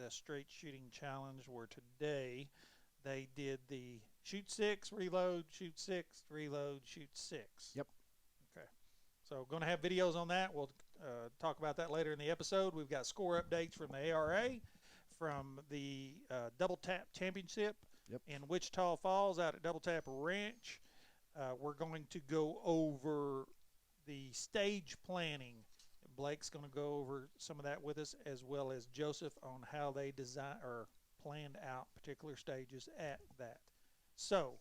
the straight shooting challenge, where today they did the shoot 6, reload, shoot 6, reload, shoot 6. Yep. Okay. So going to have videos on that. We'll talk about that later in the episode. We've got score updates from the ARA, from the Double Tap Championship in Wichita Falls out at Double Tap Ranch. We're going to go over the stage planning. Blake's going to go over some of that with us, as well as Joseph, on how they design or planned out particular stages at that. So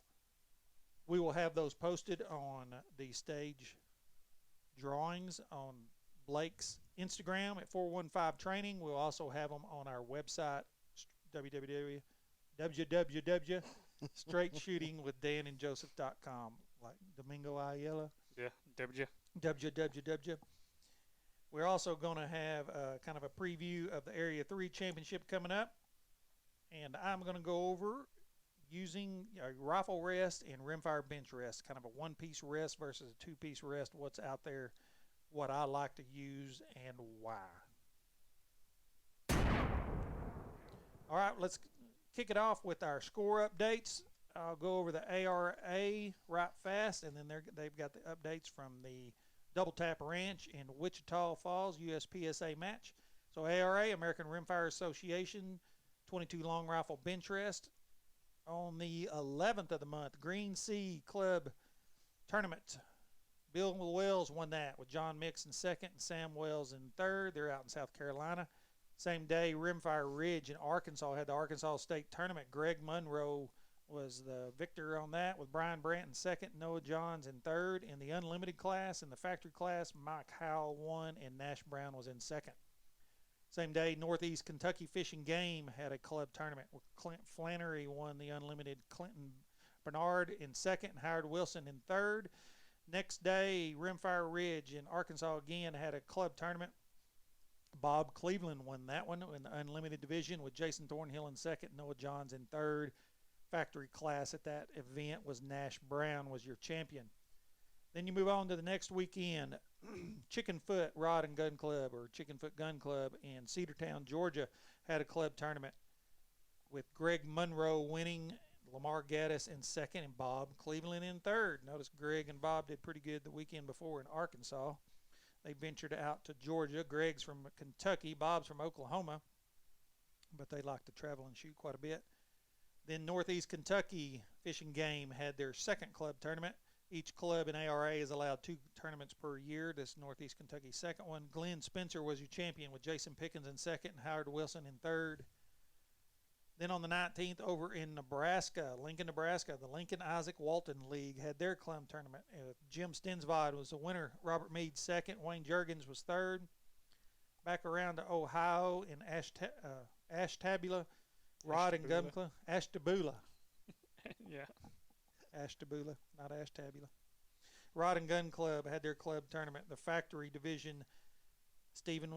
we will have those posted on the stage drawings on Blake's Instagram at 415 Training. We'll also have them on our website, www.straightshootingwithdanandjoseph.com, like Domingo Ayala. Yeah, W. www. We're also going to have kind of a preview of the Area 3 Championship coming up. And I'm going to go over using a rifle rest and rimfire bench rest, kind of a one-piece rest versus a two-piece rest, what's out there, what I like to use, and why. All right, let's kick it off with our score updates. I'll go over the ARA right fast, and then they've got the updates from the Double Tap Ranch in Wichita Falls USPSA match. So ARA, American Rimfire Association, 22 long rifle bench rest. On the 11th of the month, Green Sea Club Tournament. Bill Wells won that with John Mix in second and Sam Wells in third. They're out in South Carolina. Same day, Rimfire Ridge in Arkansas had the Arkansas State Tournament. Greg Monroe was the victor on that with Brian Brandt in second, Noah Johns in third. In the unlimited class, in the factory class, Mike Howell won and Nash Brown was in second. Same day, Northeast Kentucky Fish and Game had a club tournament where Clint Flannery won the unlimited. Clinton Bernard in second and Howard Wilson in third. Next day, Rimfire Ridge in Arkansas again had a club tournament. Bob Cleveland won that one in the unlimited division with Jason Thornhill in second, Noah Johns in third. Factory class at that event was Nash Brown was your champion. Then you move on to the next weekend. Chickenfoot Rod and Gun Club, or Chickenfoot Gun Club in Cedartown, Georgia, had a club tournament with Greg Monroe winning, Lamar Gaddis in second, and Bob Cleveland in third. Notice Greg and Bob did pretty good the weekend before in Arkansas. They ventured out to Georgia. Greg's from Kentucky, Bob's from Oklahoma, but they like to travel and shoot quite a bit. Then Northeast Kentucky Fish and Game had their second club tournament. Each club in ARA is allowed 2 tournaments per year. This Northeast Kentucky second one. Glenn Spencer was your champion with Jason Pickens in second and Howard Wilson in third. Then on the 19th over in Nebraska, Lincoln, Nebraska, the Lincoln Isaac Walton League had their club tournament. Jim Stensvod was the winner. Robert Meade second. Wayne Jurgens was third. Back around to Ohio in Ashtabula, Rod and Gun Club. Ashtabula. Yeah. Ashtabula, not Ashtabula. Rod and Gun Club had their club tournament. The factory division, Stephen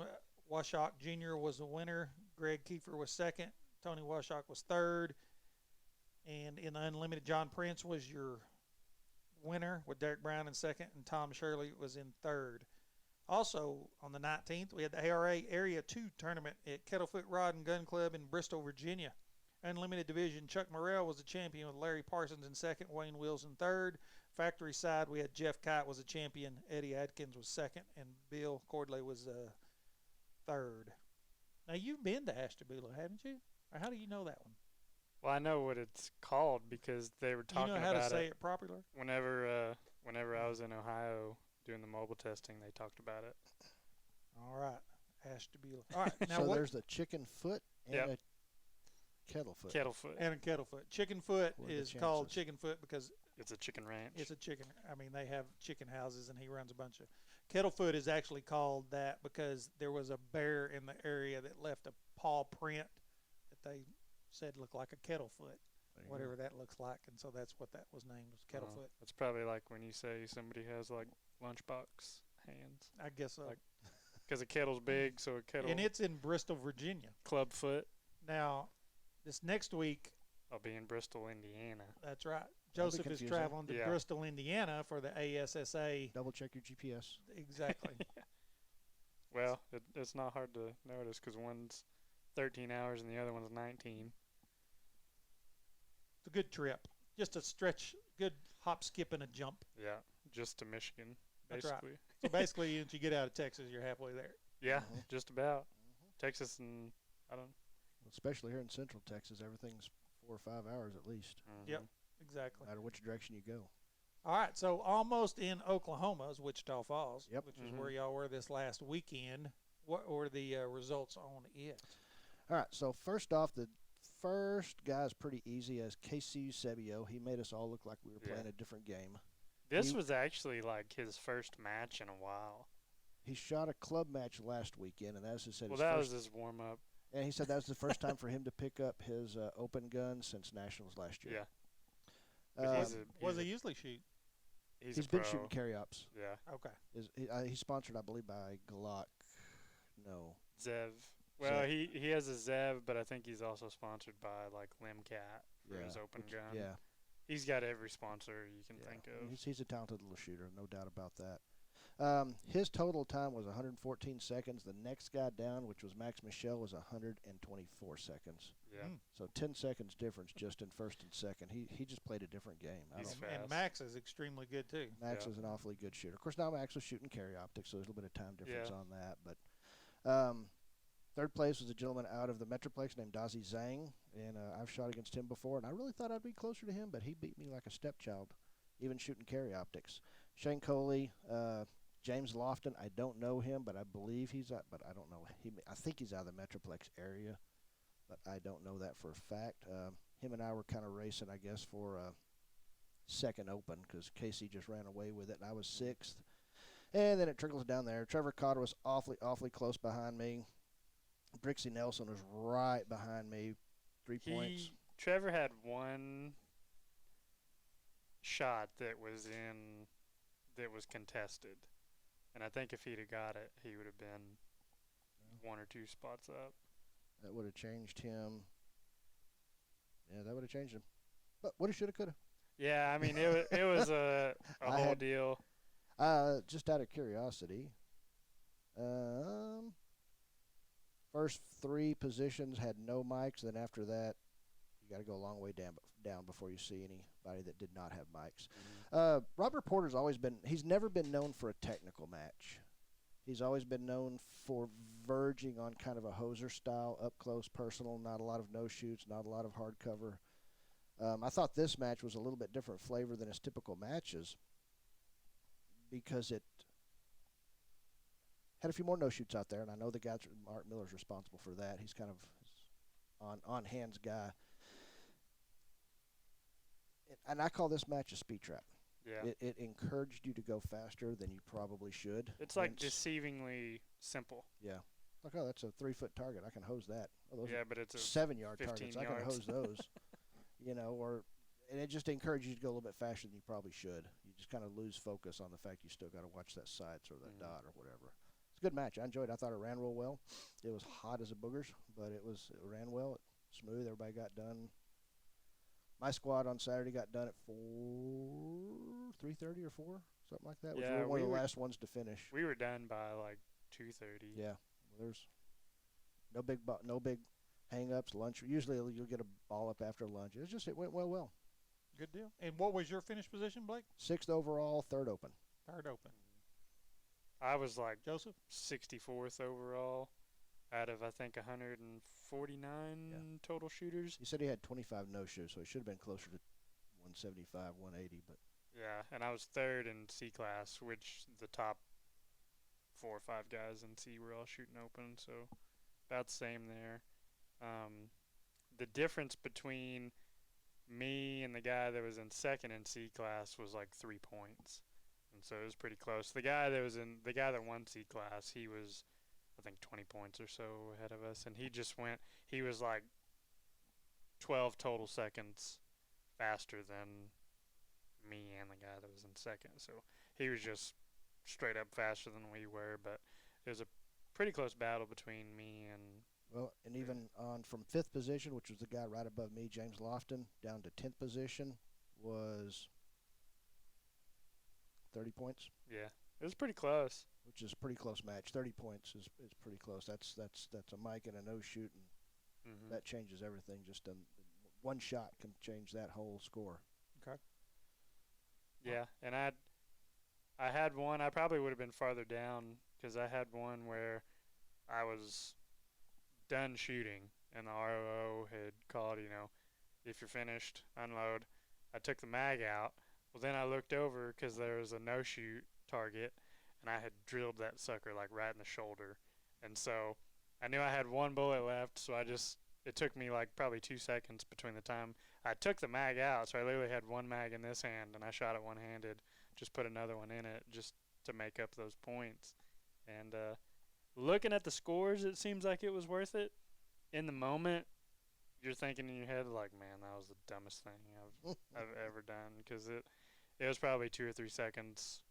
Washock Jr. was the winner. Greg Kiefer was second. Tony Washock was third. And in the unlimited, John Prince was your winner with Derek Brown in second, and Tom Shirley was in third. Also, on the 19th, we had the ARA Area 2 tournament at Kettlefoot Rod and Gun Club in Bristol, Virginia. Unlimited division, Chuck Morrell was the champion with Larry Parsons in second, Wayne Wills in third. Factory side, we had Jeff Kite was the champion, Eddie Adkins was second, and Bill Cordley was third. Now, you've been to Ashtabula, haven't you? Or how do you know that one? Well, I know what it's called because they were talking about it. You know how to say it properly? Whenever I was in Ohio doing the mobile testing, they talked about it. All right, Ashtabula. All right, now so there's the chicken foot and a kettlefoot. Kettlefoot. And a kettlefoot. Chickenfoot is called Chickenfoot because it's a chicken ranch. It's a chicken. I mean, they have chicken houses, and he runs a bunch of. Kettlefoot is actually called that because there was a bear in the area that left a paw print that they said looked like a kettlefoot, whatever that looks like, and so that's what that was named, was Kettlefoot. It's probably like when you say somebody has like lunchbox hands. I guess so. Because a kettle's big, so a kettle. And it's in Bristol, Virginia. Clubfoot. Now, this next week. I'll be in Bristol, Indiana. That's right. Joseph is traveling to Bristol, Indiana for the ASSA. Double check your GPS. Exactly. Well, it's not hard to notice because one's 13 hours and the other one's 19. It's a good trip. Just a stretch, good hop, skip, and a jump. Yeah, just to Michigan, That's right. basically. So basically, once you get out of Texas, you're halfway there. Yeah, Mhm. just about. Texas and I don't. Especially here in Central Texas, everything's 4 or 5 hours at least, Yep. Mhm. Exactly. no matter which direction you go. All right, so almost in Oklahoma is Wichita Falls, Yep. which is where y'all were this last weekend. What were the results on it? All right, so first off, the first guy's pretty easy as KC Eusebio. He made us all look like we were playing Yeah. a different game. This He- was actually like his first match in a while. He shot a club match last weekend, and as I said, Well, his that first, was his warm up. and he said that was the first time for him to pick up his open gun since nationals last year. Yeah. Um, He's a, What does he's he a, usually shoot? he's he's a been pro. shooting carry ups. Yeah. Okay. He's sponsored, I believe, by Glock. No. Zev. Well, Zev. he has a Zev, but I think he's also sponsored by like Limcat for Yeah. his open gun. Yeah. He's got every sponsor you can Yeah. think of. He's a talented little shooter, no doubt about that. His total time was 114 seconds. The next guy down, which was Max Michel, was 124 seconds. Yeah. Mm. So 10 seconds difference just in first and second. He just played a different game. I He's don't, fast. And Max is extremely good too. Max Yeah. is an awfully good shooter. Of course, now Max was shooting carry optics, so there's a little bit of time difference Yeah. on that. But third place was a gentleman out of the Metroplex named Dazi Zhang, and I've shot against him before, and I really thought I'd be closer to him, but he beat me like a stepchild, even shooting carry optics. Shane Coley, James Lofton, I don't know him, but I believe he's out, but I don't know. I think he's out of the Metroplex area, but I don't know that for a fact. Him and I were kind of racing, I guess, for second open because Casey just ran away with it, and I was sixth. And then it trickles down there. Trevor Cotter was awfully close behind me. Brixie Nelson was right behind me, 3 points. Trevor had one shot that was contested, and I think if he'd have got it, he would have been one or two spots up. That would have changed him. Yeah, that would have changed him. But woulda, shoulda, coulda. Yeah, I mean it was a I whole had- deal. Just out of curiosity, first three positions had no mics. Then after that, you got to go a long way down before you see anybody that did not have mics. Robert Porter's he's never been known for a technical match. He's always been known for verging on kind of a hoser style, up close, personal, not a lot of no shoots, not a lot of hard cover. I thought this match was a little bit different flavor than his typical matches because it had a few more no shoots out there, and I know the guy Mark Miller's responsible for that. He's kind of on hands guy. And I call this match a speed trap. Yeah, It encouraged you to go faster than you probably should. it's like Hence- deceivingly simple. Yeah. Like, oh, that's a 3-foot target. I can hose that. Oh, those Yeah, are but it's a 7-yard 15 targets. I can yards. hose those. And it just encourages you to go a little bit faster than you probably should. You just kind of lose focus on the fact you still got to watch that sights or that Mhm. dot or whatever. It's a good match. I enjoyed it. I thought it ran real well. It was hot as a boogers, but it ran well. It smooth. Everybody got done. My squad on Saturday got done at 3:30 or 4, something like that. Yeah, we were one we of the were- last ones to finish. We were done by like 2:30. Yeah, there's no big hang-ups. Lunch. Usually you'll get a ball up after lunch. It went well. Good deal. And what was your finish position, Blake? 6th overall, 3rd open. Third open. I was like Joseph? 64th overall out of I think 149 total shooters. He said he had 25 no-shows, so he should have been closer to 175, 180. But Yeah, and I was third in C class, which the top 4 or 5 guys in C were all shooting open, so about the same there. The difference between me and the guy that was in second in C class was like 3 points, and so it was pretty close. The guy that won C class, he was I think 20 points or so ahead of us, and he was like 12 total seconds faster than me and the guy that was in second. So he was just straight up faster than we were, but it was a pretty close battle between me and even on from 5th position, which was the guy right above me, James Lofton, down to 10th position was 30 points, yeah, it was pretty close. which is a pretty close match. 30 points is pretty close. That's a mic and a no shoot, and that changes everything. Just one shot can change that whole score. Okay. Yeah, and I had one. I probably would have been farther down because I had one where I was done shooting, and the ROO had called, if you're finished, unload. I took the mag out. Well, then I looked over because there was a no-shoot target, and I had drilled that sucker like right in the shoulder. And so I knew I had one bullet left, so it took me like probably 2 seconds between the time I took the mag out. So I literally had one mag in this hand, and I shot it one-handed, just put another one in it just to make up those points. And looking at the scores, it seems like it was worth it. In the moment, you're thinking in your head like, man, that was the dumbest thing I've ever done, because it was probably 2 or 3 seconds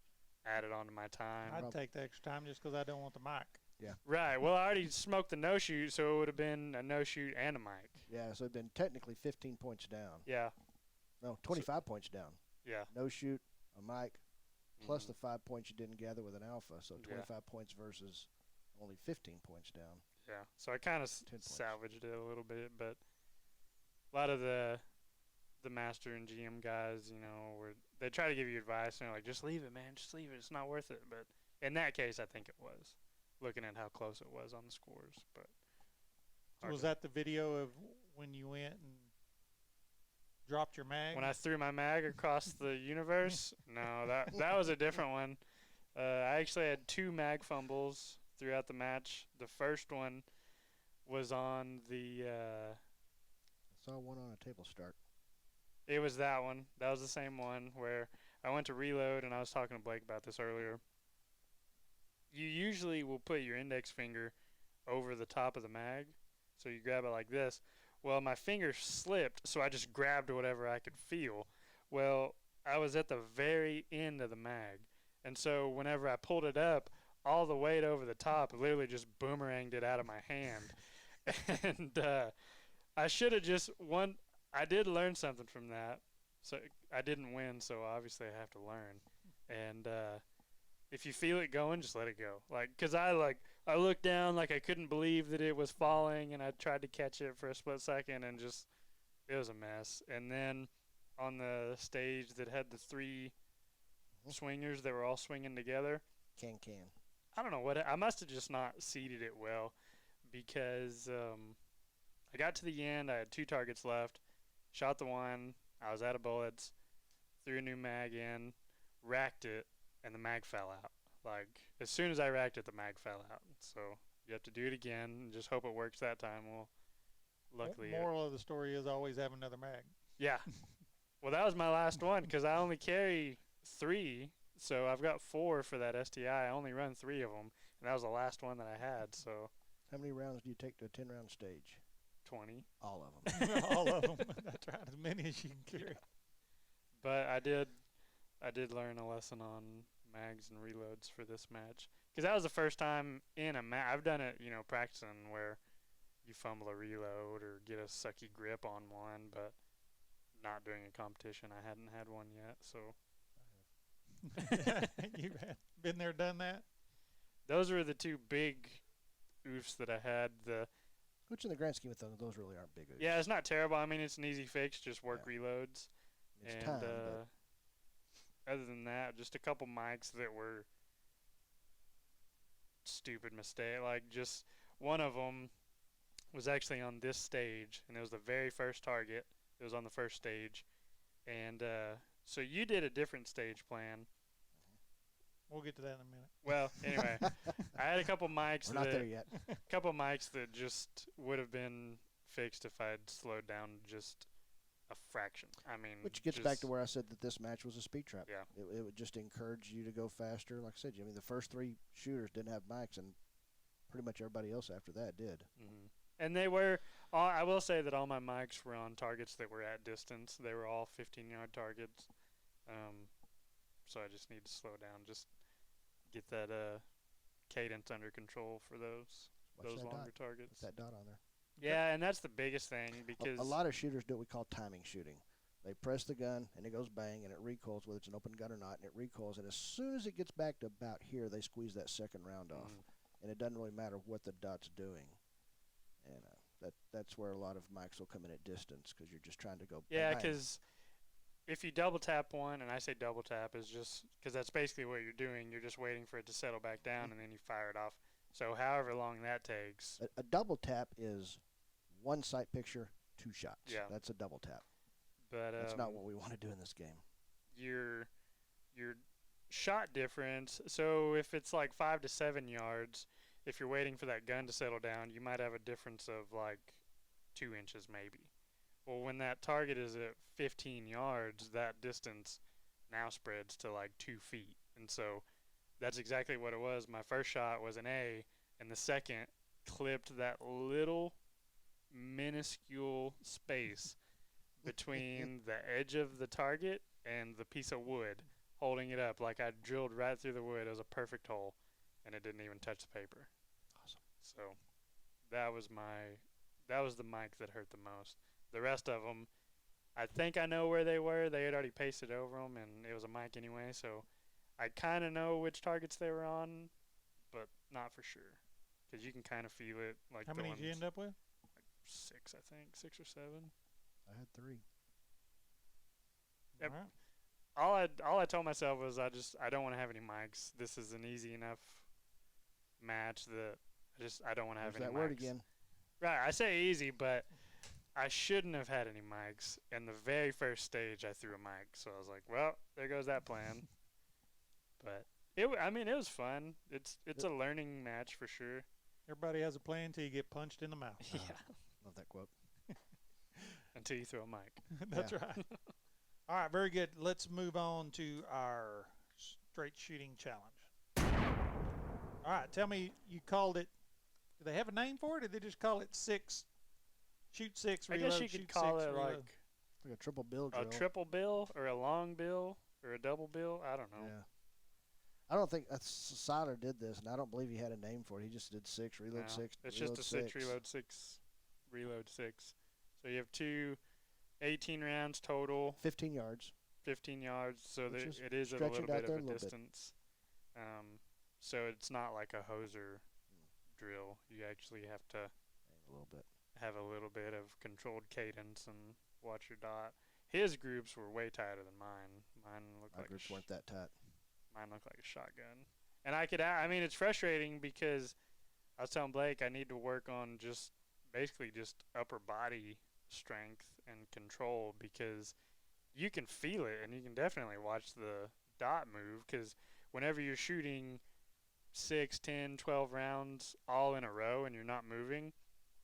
added onto my time. I'd take the extra time just because I don't want the mic. Yeah. Right. Well, I already smoked the no shoot, so it would have been a no shoot and a mic. Yeah, so it'd been technically 15 points down. Yeah. No, 25 points down. Yeah. No shoot, a mic, plus the 5 points you didn't gather with an alpha, so 25 points versus only 15 points down. Yeah. So I kind of salvaged it a little bit, but a lot of the master and GM guys, they try to give you advice, and they're like, just leave it, man, just leave it. It's not worth it. But in that case, I think it was, looking at how close it was on the scores. But So was that the video of when you went and dropped your mag? when I threw my mag across the universe? No, that was a different one. I actually had 2 mag fumbles throughout the match. The first one was on the I saw one on a table start. it was that one. That was the same one where I went to reload, and I was talking to Blake about this earlier. You usually will put your index finger over the top of the mag, so you grab it like this. Well, my finger slipped, so I just grabbed whatever I could feel. Well, I was at the very end of the mag, and so whenever I pulled it up, all the weight over the top literally just boomeranged it out of my hand. And I should have just won. I did learn something from that. So I didn't win, so obviously I have to learn. And if you feel it going, just let it go. Cause I looked down like I couldn't believe that it was falling, and I tried to catch it for a split second, and it was a mess. And then on the stage that had the 3 swingers that were all swinging together, Can. I don't know I must have just not seeded it well, because I got to the end. I had 2 targets left, shot the one. I was out of bullets, threw a new mag in, racked it, and the mag fell out. As soon as I racked it, the mag fell out. So you have to do it again and just hope it works that time. Well, luckily. Moral of the story is always have another mag. Yeah. Well, that was my last one, because I only carry 3, so I've got 4 for that STI. I only run 3 of them, and that was the last one that I had. So. How many rounds do you take to a 10-round stage? 20. All of them. All of them. That's right, as many as you can carry. But I did learn a lesson on mags and reloads for this match, because that was the first time in a match. I've done it, practicing, where you fumble a reload or get a sucky grip on one, but not during a competition. I hadn't had one yet, so. You've been there, done that? Those were the 2 big oofs that I had. Which in the grand scheme of things, those really aren't big oofs. Yeah, it's not terrible. I mean, it's an easy fix, just work reloads. It's And time, but other than that, just a couple mics that were stupid mistake. Just one of them was actually on this stage, and it was the very first target. It was on the first stage. And so you did a different stage plan. We'll get to that in a minute. Well, anyway, I had a couple mics. We're not there yet. Couple mics that just would have been fixed if I'd slowed down just a fraction. I mean, Which gets back to where I said that this match was a speed trap. Yeah. It would just encourage you to go faster. Like I said, the first 3 shooters didn't have mics, and pretty much everybody else after that did. Mm-hmm. And they were, I will say that all my mics were on targets that were at distance. They were all 15-yard targets. So I just need to slow down, just get that cadence under control for those longer targets. Put that dot on there. Yeah, and that's the biggest thing, because a lot of shooters do what we call timing shooting. They press the gun, and it goes bang, and it recoils, whether it's an open gun or not, and it recoils. And as soon as it gets back to about here, they squeeze that second round off. And it doesn't really matter what the dot's doing. And That's where a lot of mics will come in at distance because you're just trying to go. Yeah, bang. because if you double tap one, and I say double tap is just because that's basically what you're doing. You're just waiting for it to settle back down, and then you fire it off. So however long that takes. A double tap is one sight picture, 2 shots. Yeah. That's a double tap. But That's not what we want to do in this game. your shot difference. So if it's like 5 to 7 yards, if you're waiting for that gun to settle down, you might have a difference of like 2 inches maybe. Well, when that target is at 15 yards, that distance now spreads to like 2 feet. And so that's exactly what it was. My first shot was an A, and the second clipped that little minuscule space between the edge of the target and the piece of wood, holding it up like I drilled right through the wood. It was a perfect hole, and it didn't even touch the paper. Awesome. So that was the mic that hurt the most. The rest of them, I think I know where they were. They had already pasted over them, and it was a mic anyway, so I kind of know which targets they were on, but not for sure, because you can kind of feel it. Like How the many did you ones- end up with? 6, I think, 6 or 7. I had 3. Yep. All right. All I told myself was I don't want to have any mics. This is an easy enough match that I don't want to have There's any that mics. word again. Right, I say easy, but I shouldn't have had any mics. In the very first stage, I threw a mic, so I was like, well, there goes that plan. But it was fun. It's a learning match for sure. Everybody has a plan until you get punched in the mouth. Yeah, Love that quote. until you throw a mic. That's Yeah. right. All right, very good. Let's move on to our straight shooting challenge. All right, tell me, you called it, do they have a name for it, or did they just call it shoot 6, I reload, guess you shoot could call 6, it reload? like Like a triple bill a drill. triple bill or a long bill or a double bill. I don't know. Yeah. I don't think Siler did this, and I don't believe he had a name for it. He just did 6, reload No, 6, it's reload just a 6, reload 6, reload 6. So you have 18 rounds total, 15 yards. 15 yards. So Which that is it is at a stretch little it out bit there of a a little bit. distance. So it's not like a hoser drill. You actually have to A little bit. have a little bit of controlled cadence and watch your dot. His groups were way tighter than mine. Mine looked My like groups weren't that tight. mine looked like a shotgun. And I mean, it's frustrating because I was telling Blake I need to work on just upper body strength and control, because you can feel it and you can definitely watch the dot move, because whenever you're shooting 6, 10, 12 rounds all in a row and you're not moving,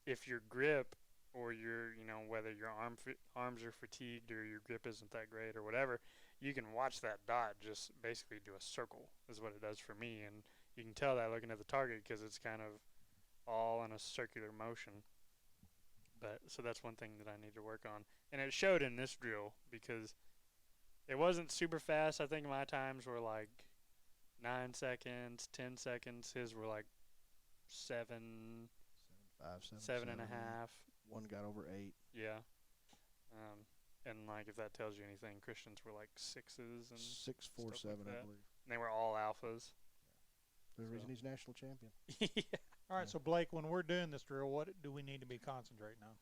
if your grip or whether your arms are fatigued or your grip isn't that great or whatever, you can watch that dot just basically do a circle is what it does for me. And you can tell that looking at the target because it's kind of all in a circular motion. But so that's one thing that I need to work on. And it showed in this drill because it wasn't super fast. I think my times were like 9 seconds, 10 seconds. His were like 7, 7 and a half. One got over 8. Yeah. And like if that tells you anything, Christians were like 6s and 6, 4, stuff 7, like I that. believe. And they were all alphas. There's a reason So. he's national champion. Yeah. All right, so Blake, when we're doing this drill, what do we need to be concentrating on?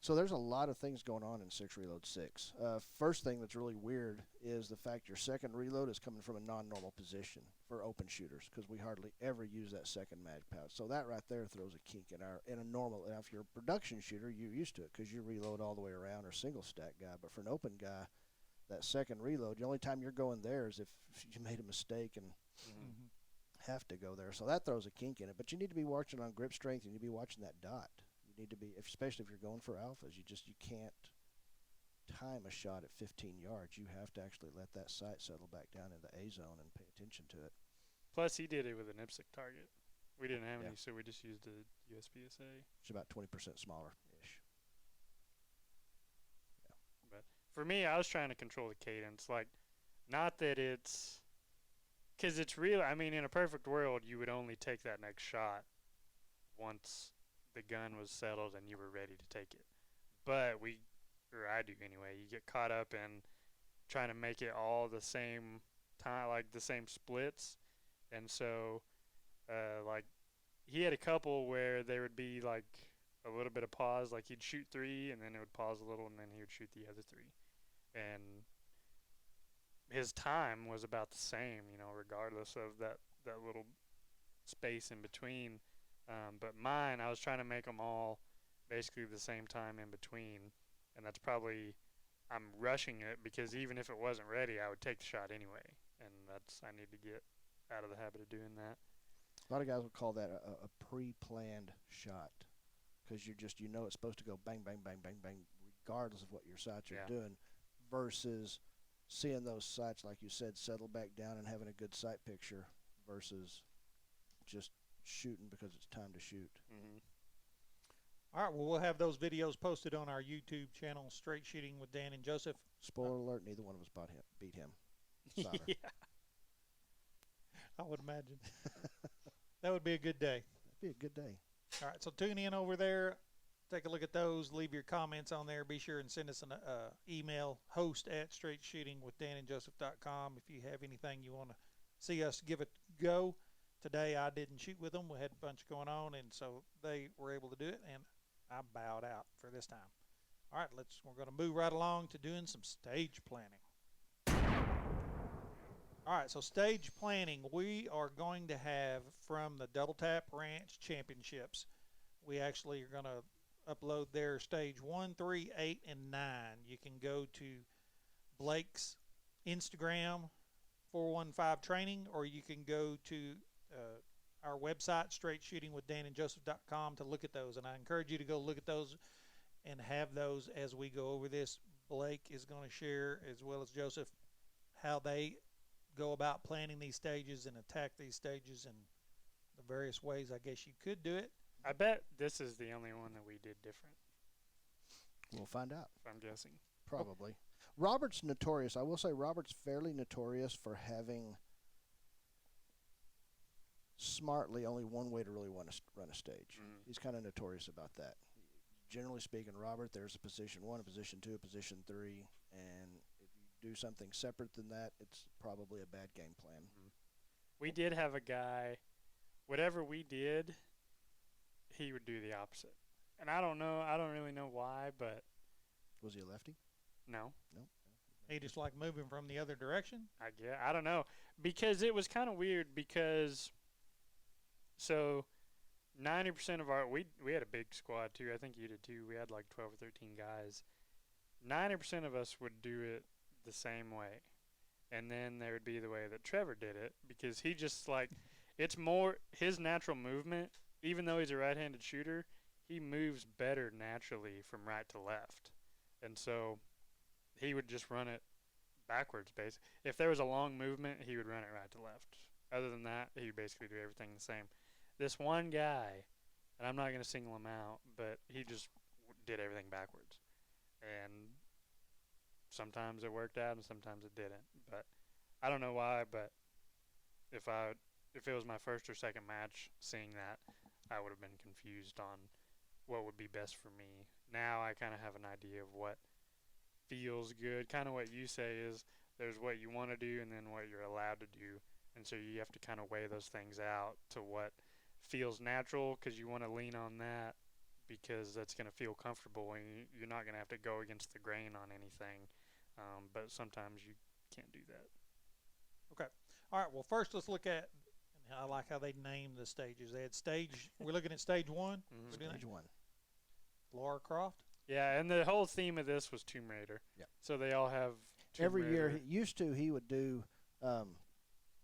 So there's a lot of things going on in 6 reload 6. First thing that's really weird is the fact your second reload is coming from a non-normal position for open shooters, because we hardly ever use that second mag pouch. So that right there throws a kink in a normal. Now if you're a production shooter, you're used to it because you reload all the way around, or single stack guy. But for an open guy, that second reload, the only time you're going there is if you made a mistake and have to go there. So that throws a kink in it. But you need to be watching on grip strength. You need to be watching that dot. You need to be, especially if you're going for alphas, you can't time a shot at 15 yards. You have to actually let that sight settle back down in the A zone and pay attention to it. Plus, he did it with an IPSC target. We didn't have Yeah. any, so we just used a USPSA. It's about 20% smaller-ish. But for me, I was trying to control the cadence. Like, not that it's... Because it's real. I mean, in a perfect world, you would only take that next shot once the gun was settled and you were ready to take it. But I do anyway, you get caught up in trying to make it all the same time, like the same splits. And so, like, he had a couple where there would be like a little bit of pause, like he'd shoot three and then it would pause a little and then he would shoot the other three. And his time was about the same, regardless of that little space in between. But mine, I was trying to make them all basically the same time in between, and that's probably I'm rushing it because even if it wasn't ready, I would take the shot anyway, and I need to get out of the habit of doing that. A lot of guys would call that a pre-planned shot because it's supposed to go bang, bang, bang, bang, bang, regardless of what your sights are doing, versus seeing those sights, like you said, settle back down and having a good sight picture versus just shooting because it's time to shoot. Mm-hmm. All right, well, we'll have those videos posted on our YouTube channel, Straight Shooting with Dan and Joseph. Spoiler alert, neither one of us beat him. Solder. Yeah. I would imagine. That would be a good day. That'd be a good day. All right, so tune in over there. Take a look at those. Leave your comments on there. Be sure and send us an email, host@straightshootingwithdanandjoseph.com if you have anything you want to see us give it a go. Today I didn't shoot with them. We had a bunch going on, and so they were able to do it, and I bowed out for this time. All right, we're going to move right along to doing some stage planning. All right, so stage planning, we are going to have from the Double Tap Ranch Championships. We actually are going to upload their stage 1, 3, 8, and 9. You can go to Blake's Instagram, 415 Training, or you can go to our website, straightshootingwithdanandjoseph.com, to look at those. And I encourage you to go look at those and have those as we go over this. Blake is going to share, as well as Joseph, how they go about planning these stages and attack these stages and the various ways I guess you could do it. I bet this is the only one that we did different. We'll find out. If I'm guessing. Probably. Robert's notorious. I will say Robert's fairly notorious for having smartly only one way to really want to run a stage. Mm-hmm. He's kind of notorious about that. Generally speaking, Robert, there's a position 1, a position 2, a position 3, and if you do something separate than that, it's probably a bad game plan. Mm-hmm. We did have a guy, whatever we did, he would do the opposite. And I don't really know why, but... Was he a lefty? No. No. He just like moving from the other direction? I don't know. Because it was kind of weird because... So, 90% of we had a big squad too. I think you did too. We had like 12 or 13 guys. 90% of us would do it the same way. And then there would be the way that Trevor did it, because he just like, it's more his natural movement. Even though he's a right-handed shooter, he moves better naturally from right to left. And so he would just run it backwards, basically. If there was a long movement, he would run it right to left. Other than that, he would basically do everything the same. This one guy, and I'm not going to single him out, but he just did everything backwards. And sometimes it worked out and sometimes it didn't. But I don't know why, but if it was my first or second match seeing that, I would have been confused on what would be best for me. Now I kind of have an idea of what feels good. Kind of what you say is there's what you want to do and then what you're allowed to do. And so you have to kind of weigh those things out to what feels natural, because you want to lean on that because that's going to feel comfortable and you're not going to have to go against the grain on anything. But sometimes you can't do that. Okay. All right, well, first let's look at, and I like how they named the stages. They had we're looking at stage 1. Mm-hmm. Stage 1. Lara Croft. Yeah, and the whole theme of this was Tomb Raider. Yep. So they all have Tomb Every year, Raider. he would do,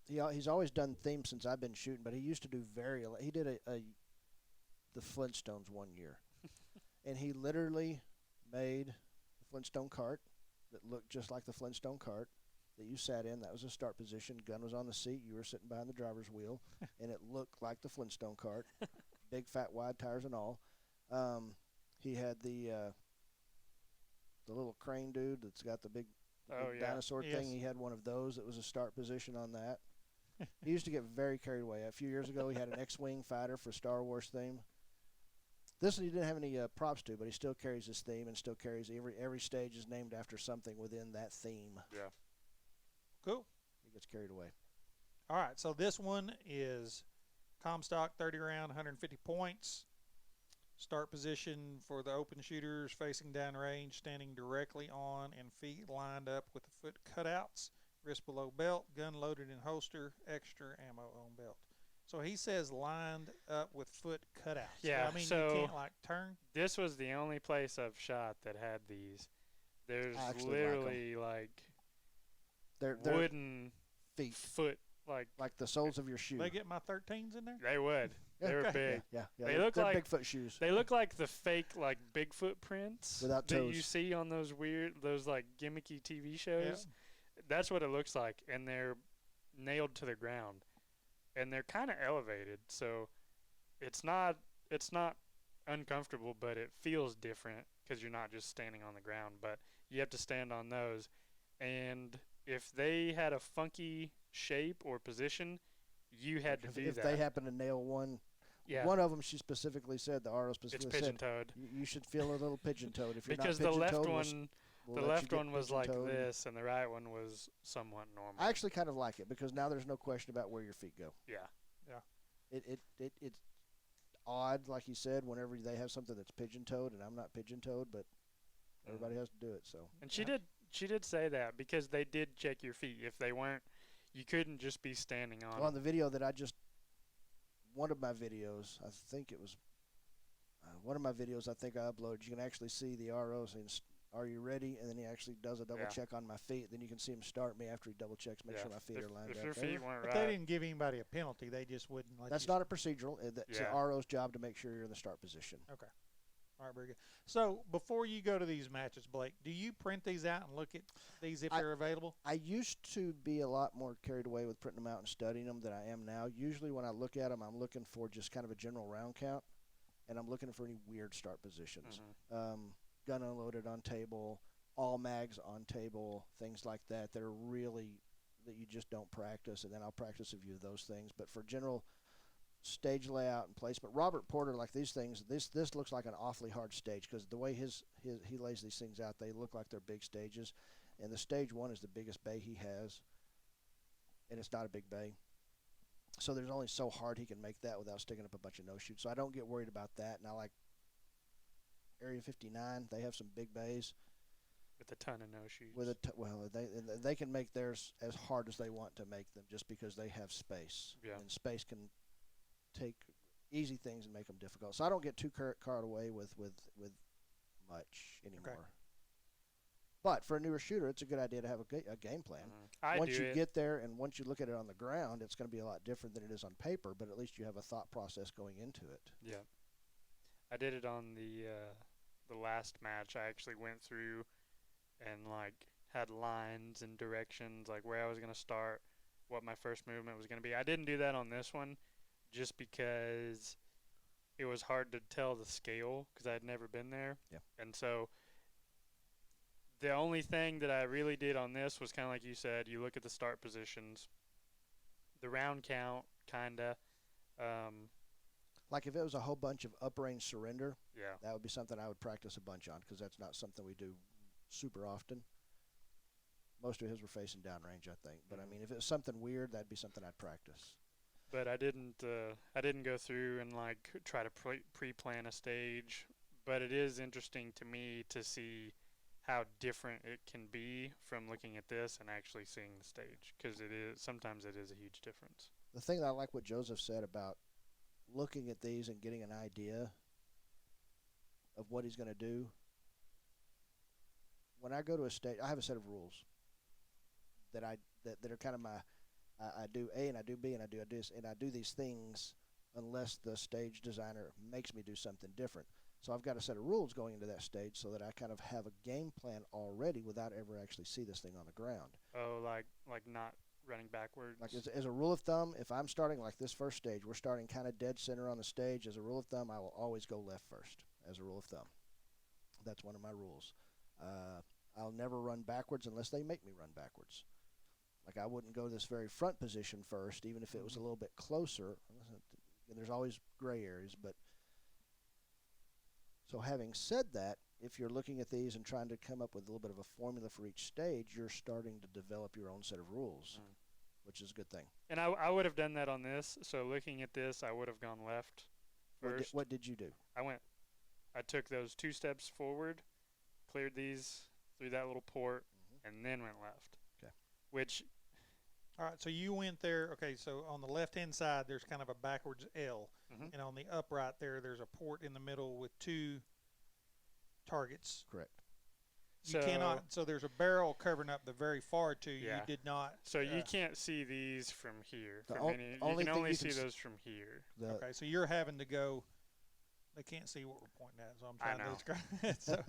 he's always done themes since I've been shooting, but he used to do he did the Flintstones one year. And he literally made a Flintstone cart that looked just like the Flintstone cart that you sat in. That was the start position. Gun was on the seat. You were sitting behind the driver's wheel, and it looked like the Flintstone cart. Big, fat, wide tires and all. He had the little crane dude that's got the big dinosaur thing. He had one of those that was a start position on that. He used to get very carried away. A few years ago, he had an X-Wing fighter for Star Wars theme. This one he didn't have any props to, but he still carries his theme and still carries every stage is named after something within that theme. Yeah. Cool. He gets carried away. All right, so this one is Comstock 30 round, 150 points. Start position for the open shooters facing downrange, standing directly on and feet lined up with the foot cutouts, wrist below belt, gun loaded in holster, extra ammo on belt. So he says lined up with foot cutouts. Yeah, I mean, so you can't like turn. this was the only place I've shot that had these. There's I actually literally like They're wooden feet, foot, like like the soles of your shoe. They get my 13s in there. they would. They were Okay. big. Yeah. They they're, look they're like- Bigfoot shoes. They look like the fake like Bigfoot prints Without that you toes. see on those like gimmicky TV shows. That's what it looks like, and they're nailed to the ground, and they're kind of elevated, so it's not uncomfortable, but it feels different because you're not just standing on the ground, but you have to stand on those. And if they had a funky shape or position, you had to do if that. they happen to nail one, yeah, one of them, she specifically said, the RO it's specifically said, pigeon-toed. you should feel a little pigeon-toed. If you're Because not the left pigeon-toed, one, we'll the let you left get one was like pigeon-toed. this, and the right one was somewhat normal. I actually kind of like it because now there's no question about where your feet go. yeah, It's odd, like you said, whenever they have something that's pigeon-toed, and I'm not pigeon-toed, but everybody has to do it. So and she did say that because they did check your feet. If they weren't, you couldn't just be standing on. well, on the video that one of my videos, I think it was one of my videos I think I uploaded, you can actually see the RO saying, "Are you ready?" And then he actually does a double check on my feet. Then you can see him start me after he double checks, make sure my feet are lined if up. your feet weren't But right. they didn't give anybody a penalty. They just wouldn't let That's you. not a procedural. That's Yeah. the RO's job to make sure you're in the start position. All right, very good. So before you go to these matches, Blake, do you print these out and look at these if they're available? I used to be a lot more carried away with printing them out and studying them than I am now. Usually when I look at them, I'm looking for just kind of a general round count, and I'm looking for any weird start positions. Gun unloaded on table, all mags on table, things like that that are really that you just don't practice, and then I'll practice a few of those things. But for general stage layout and placement, Robert Porter, like these things, this looks like an awfully hard stage because the way he lays these things out, they look like they're big stages, and the stage one is the biggest bay he has, and it's not a big bay. So there's only so hard he can make that without sticking up a bunch of no-shoots. So I don't get worried about that. And I like Area 59. They have some big bays. with a ton of no shoes. They can make theirs as hard as they want to make them just because they have space. Yeah. And space can take easy things and make them difficult. So I don't get too carried away with much anymore. But for a newer shooter, it's a good idea to have a game plan. Once you get there and once you look at it on the ground, it's going to be a lot different than it is on paper, but at least you have a thought process going into it. Yeah. I did it on the last match. I actually went through and like had lines and directions, like where I was going to start, what my first movement was going to be. I didn't do that on this one just because it was hard to tell the scale because I had never been there. Yeah. And so the only thing that I really did on this was kind of like you said, you look at the start positions, the round count, kind of. Like if it was a whole bunch of uprange surrender, Yeah. that would be something I would practice a bunch on because that's not something we do super often. Most of his were facing downrange, I think. But I mean, if it was something weird, that'd be something I'd practice. But I didn't go through and like try to pre-plan a stage. But it is interesting to me to see how different it can be from looking at this and actually seeing the stage, because sometimes it is a huge difference. The thing that I like what Joseph said about looking at these and getting an idea of what he's going to do. When I go to a stage, I have a set of rules that are kind of I do A and I do B and I do this and I do these things unless the stage designer makes me do something different. So I've got a set of rules going into that stage so that I kind of have a game plan already without ever actually see this thing on the ground. Oh, like not running backwards. Like as a rule of thumb, if I'm starting like this first stage, we're starting kind of dead center on the stage. As a rule of thumb, I will always go left first. As a rule of thumb, that's one of my rules. I'll never run backwards unless they make me run backwards. Like I wouldn't go this very front position first, even if it was a little bit closer. And there's always gray areas, but so having said that, if you're looking at these and trying to come up with a little bit of a formula for each stage, you're starting to develop your own set of rules, which is a good thing. And I would have done that on this. So looking at this, I would have gone left first. What did you do? I took those 2 steps forward, cleared these through that little port, and then went left. Okay. Which, All right, so you went there. Okay, so on the left-hand side, there's kind of a backwards L, Mhm. and on the upright there's a port in the middle with 2 targets. Correct. You cannot. So there's a barrel covering up the very far 2. Yeah. You did not. So you can't see these from here. The You only can thing only you see can those from here. Okay, so you're having to go. They can't see what we're pointing at, so I'm trying to know. describe it. So,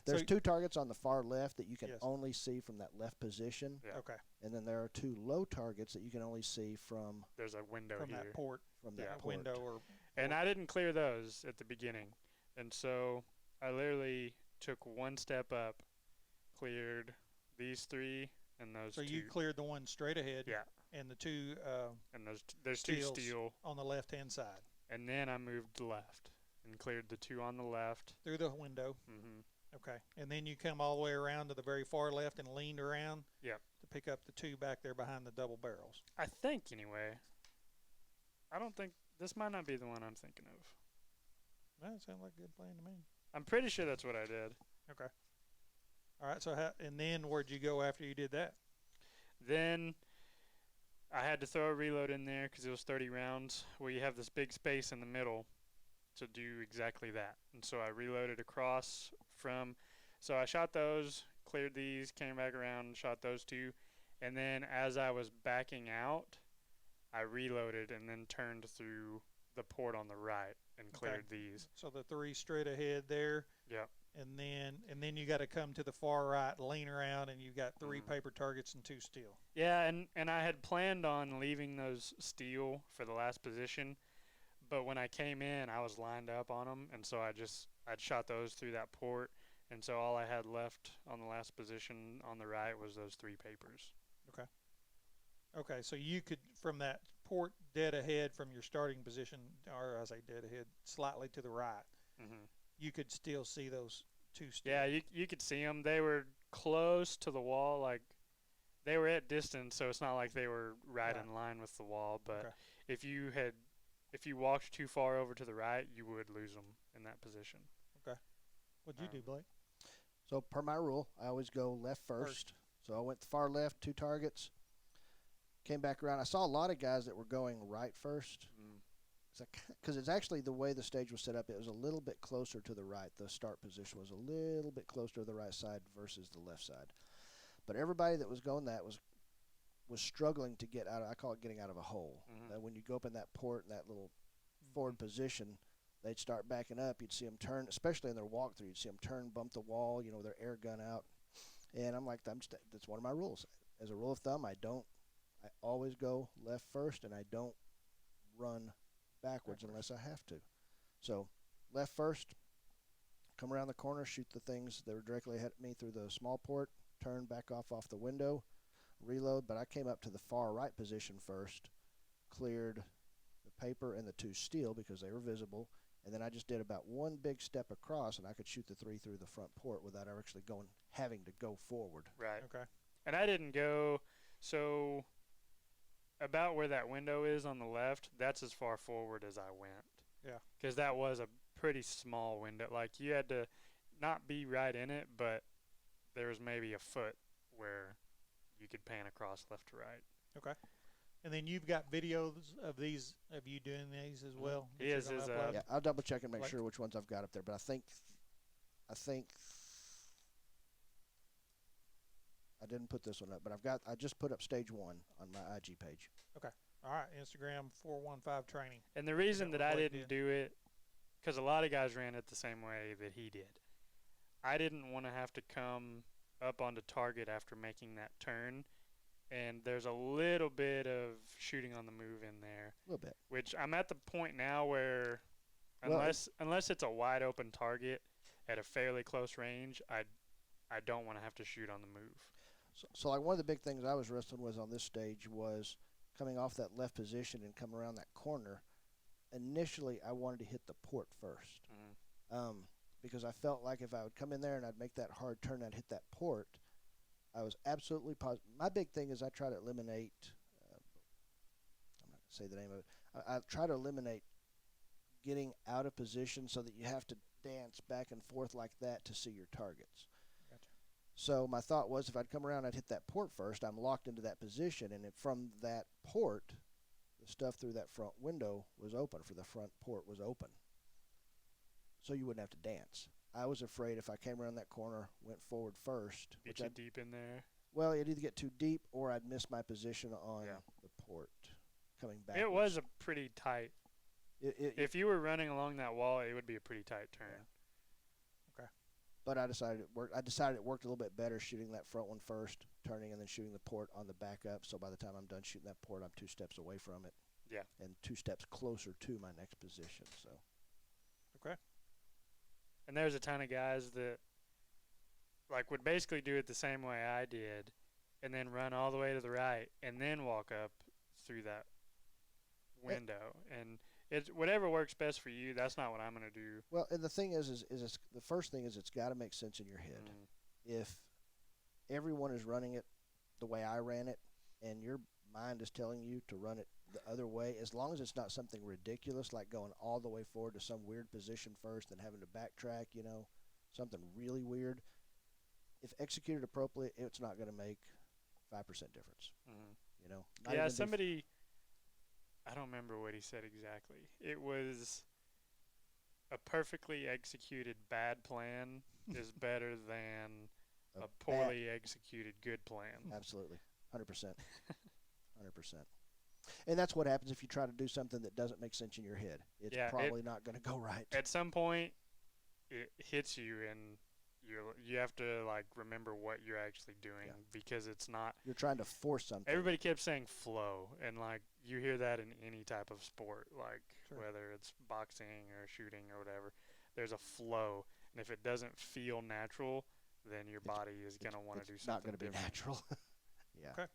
There's so- 2 targets on the far left that you can Yes. only see from that left position, Yeah. okay, and then there are 2 low targets that you can only see from There's a window from here. that port, that that port. window, or And I didn't clear those at the beginning. And so I literally took 1 step up, cleared these 3 and those so 2. you cleared the one straight ahead. Yeah. And the 2 And there's 2 steels. steel. on the left-hand side And then I moved left and cleared the 2 on the left. through the window. Hmm. Okay, and then you come all the way around to the very far left and leaned around. Yep. To pick up the 2 back there behind the double barrels. I think, anyway. I don't think this might not be the one I'm thinking of. That sounds like a good plan to me. I'm pretty sure that's what I did. Okay. All right. So and then where'd you go after you did that? Then I had to throw a reload in there because it was 30 rounds where you have this big space in the middle to do exactly that. And so I reloaded across from, so I shot those, cleared these, came back around, shot those 2. And then as I was backing out, I reloaded and then turned through the port on the right and cleared these. So the 3 straight ahead there. Yep. And then you got to come to the far right, lean around, and you got 3 paper targets and 2 steel. Yeah, and I had planned on leaving those steel for the last position, but when I came in, I was lined up on them, and so I'd shot those through that port, and so all I had left on the last position on the right was those 3 papers. Okay, so you could, from that port dead ahead from your starting position, or I say dead ahead, slightly to the right, Hmm. you could still see those 2 steel. Yeah, you could see them. They were close to the wall, like they were at distance, so it's not like they were right Right. in line with the wall. But Okay. if you walked too far over to the right, you would lose them in that position. What'd you do, Blake? So per my rule, I always go left first. So I went far left, 2 targets. Came back around. I saw a lot of guys that were going right first. Because it's actually the way the stage was set up. It was a little bit closer to the right. The start position was a little bit closer to the right side versus the left side. But everybody that was going that was struggling to get out of, I call it getting out of a hole. Mhm. When you go up in that port in that little forward position, they'd start backing up. You'd see them turn, especially in their walkthrough. You'd see them turn, bump the wall, with their air gun out. And I'm like, that's one of my rules. As a rule of thumb, I always go left first, and I don't run backwards unless I have to. So left first, come around the corner, shoot the things that were directly ahead of me through the small port, turn back off the window, reload. But I came up to the far right position first, cleared the paper and the 2 steel because they were visible, and then I just did about 1 big step across, and I could shoot the 3 through the front port without actually having to go forward. Right. Okay. And I didn't go, so about where that window is on the left, that's as far forward as I went. Yeah. Because that was a pretty small window. Like, you had to not be right in it, but there was maybe a foot where you could pan across left to right. Okay. And then you've got videos of you doing these as well? that He you're has gonna his, upload? Yeah, I'll double check and make Like- sure which ones I've got up there. But I think I didn't put this one up, but I just put up stage 1 on my IG page. All right, Instagram 415 training. And the reason that that I what Blake didn't did? do it, because a lot of guys ran it the same way that he did. I didn't want to have to come up onto target after making that turn. And there's a little bit of shooting on the move in there, A little bit. which I'm at the point now where Well, unless it's a wide open target at a fairly close range, I don't want to have to shoot on the move. So like one of the big things I was wrestling with on this stage was coming off that left position and come around that corner. Initially, I wanted to hit the port first. Because I felt like if I would come in there and I'd make that hard turn, I'd hit that port. I was absolutely positive. My big thing is I try to eliminate say the name of it. I try to eliminate getting out of position so that you have to dance back and forth like that to see your targets. Gotcha. So my thought was if I'd come around, I'd hit that port first. I'm locked into that position, and if from that port, the stuff through that front window was open, for the front port was open. So you wouldn't have to dance. I was afraid if I came around that corner, went forward first, Get you deep in there. well, it'd either get too deep or I'd miss my position on Yeah. the port coming back. It was a pretty tight. It, If you were running along that wall, it would be a pretty tight turn. but I decided it worked. I decided it worked a little bit better shooting that front one first, turning, and then shooting the port on the back up. So by the time I'm done shooting that port, I'm 2 steps away from it. Yeah. And 2 steps closer to my next position. So And there's a ton of guys that like would basically do it the same way I did, and then run all the way to the right, and then walk up through that window. And it's whatever works best for you. That's not what I'm gonna do. well, and the thing is it's, the first thing is it's got to make sense in your head. If everyone is running it the way I ran it, and your mind is telling you to run it the other way, as long as it's not something ridiculous like going all the way forward to some weird position first and having to backtrack, something really weird. If executed appropriately, it's not going to make 5% difference. Not Yeah, even somebody. I don't remember what he said exactly. It was a perfectly executed bad plan is better than a bad- poorly executed good plan. Absolutely, 100%, 100%. And that's what happens if you try to do something that doesn't make sense in your head. It's Yeah, probably not going to go right. At some point, it hits you, and you have to like remember what you're actually doing, because it's not. You're trying to force something. Everybody kept saying flow, and like you hear that in any type of sport, like Sure. whether it's boxing or shooting or whatever. There's a flow, and if it doesn't feel natural, then your body is gonna want to do It's not something going to be different. natural. Yeah. Okay.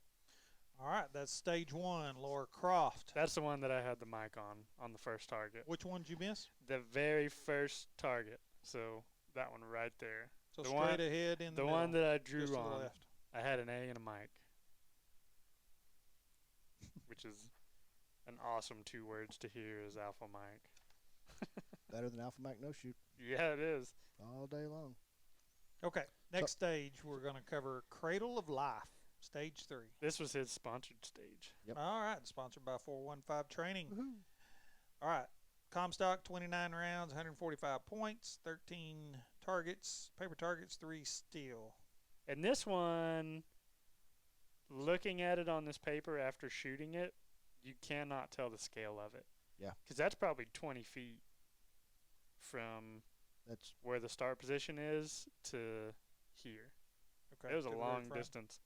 All right, that's stage 1, Laura Croft. That's the one that I had the mic on the first target. Which one did you miss? The very first target. So that one right there. So The straight one- ahead in the The middle, one that I just drew to the on, left. I had an A and a mic, which is an awesome 2 words to hear is alpha mic. Better than Alpha Mike No Shoot Yeah, it is. all day long. Okay, next stage we're going to cover Cradle of Life, stage 3. This was his sponsored stage. Yep. All right, sponsored by 415 Training. Woohoo. All right, Comstock, 29 rounds, 145 points, 13 targets, paper targets, 3 steel. And this one, looking at it on this paper after shooting it, you cannot tell the scale of it. Yeah. Because that's probably 20 feet from That's where the start position is to here. Okay, It was a to the very long front. distance.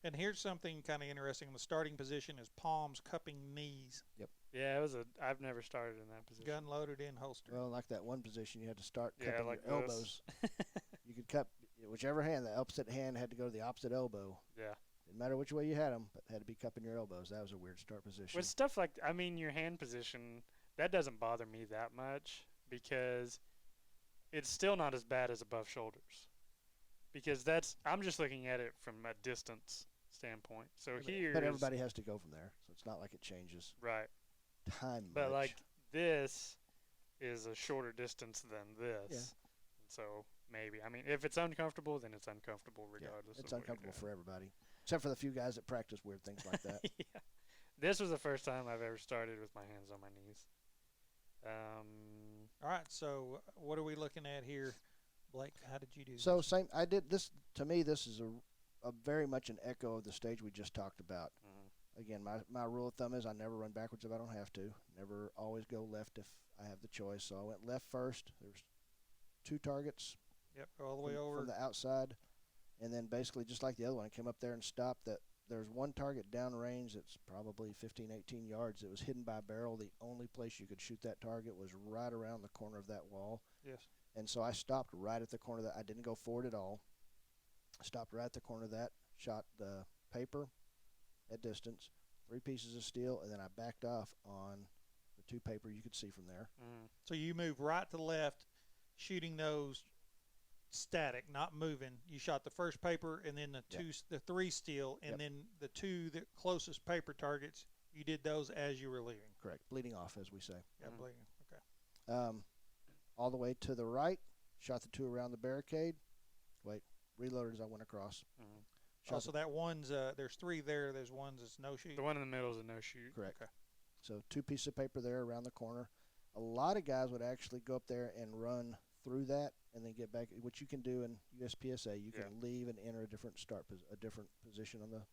And here's something kind of interesting. The starting position is palms cupping knees, Yeah, I've never started in that position. gun loaded in holster. well, like that one position you had to start Yeah, cupping like your this. elbows. You could cup whichever hand. The opposite hand had to go to the opposite elbow. Yeah. Didn't matter which way you had them, but had to be cupping your elbows. That was a weird start position. With stuff like, your hand position, that doesn't bother me that much because it's still not as bad as above shoulders. Because I'm just looking at it from a distance standpoint. So here, but everybody has to go from there, so it's not like it changes right? time But much. like this is a shorter distance than this. Yeah. So maybe, if it's uncomfortable, then it's uncomfortable yeah, regardless. it's of what you're uncomfortable doing. for everybody, except for the few guys that practice weird things like that. Yeah. This was the first time I've ever started with my hands on my knees. All right, so what are we looking at here, Blake? How did you do So this? same. I did this. To me, this is a very much an echo of the stage we just talked about. Again, my rule of thumb is I never run backwards if I don't have to. Never always go left if I have the choice. So I went left first. There's 2 targets Yep, go all the way over. from the outside, and then basically just like the other one, I came up there and stopped. There's one target downrange that's probably 15, 18 yards. It was hidden by a barrel. The only place you could shoot that target was right around the corner of that wall. Yes. And so I stopped right at the corner of that. I didn't go forward at all. I stopped right at the corner of that, shot the paper at distance, 3 pieces of steel, and then I backed off on the 2 paper you could see from there. So you move right to left, shooting those static, not moving. You shot the first paper and then the 3 steel, and Yep. then the 2 the closest paper targets You did those as you were leaving. Correct. Bleeding off, as we say. Yeah, Mhm. bleeding. Okay. All the way to the right, shot the 2 around the barricade. Wait, reloaded as I went across. Mhm. Shot Also, that one's there's 3 there. There's one's that's no shoot. The one in the middle is a no shoot. Correct. Okay. So 2 pieces of paper there around the corner. A lot of guys would actually go up there and run through that and then get back, which you can do in USPSA. You can leave and enter a different a different position on the.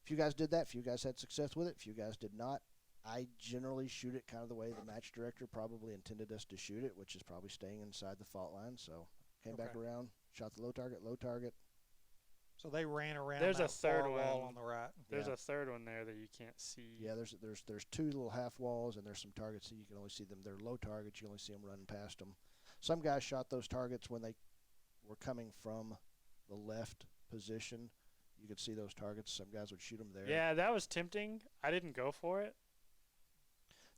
If you guys did that, if you guys had success with it, if you guys did not, I generally shoot it kind of the way the match director probably intended us to shoot it, which is probably staying inside the fault line. So came back Okay. around, shot the low target. So they ran around There's a that third far wall one. on the right. There's Yeah. a third one there that you can't see. Yeah, there's 2 little half walls, and there's some targets that you can only see them. They're low targets. You only see them running past them. Some guys shot those targets when they were coming from the left position. You could see those targets. Some guys would shoot them there. Yeah, that was tempting. I didn't go for it.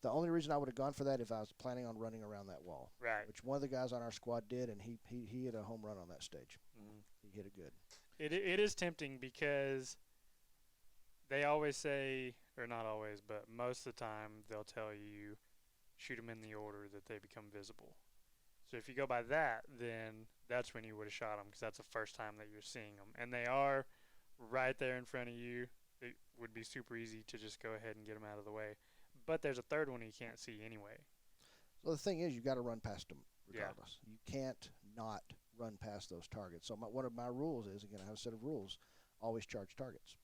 The only reason I would have gone for that if I was planning on running around that wall, Right. which one of the guys on our squad did, and he hit a home run on that stage. Mhm. He hit it good. It is tempting because they always say, or not always, but most of the time they'll tell you shoot them in the order that they become visible. So if you go by that, then that's when you would have shot them because that's the first time that you're seeing them, and they are right there in front of you. It would be super easy to just go ahead and get them out of the way. But there's a third one you can't see anyway. So the thing is, you got to run past them Yeah. regardless. You can't not run past those targets. So one of my rules is, again, I have a set of rules, always charge targets.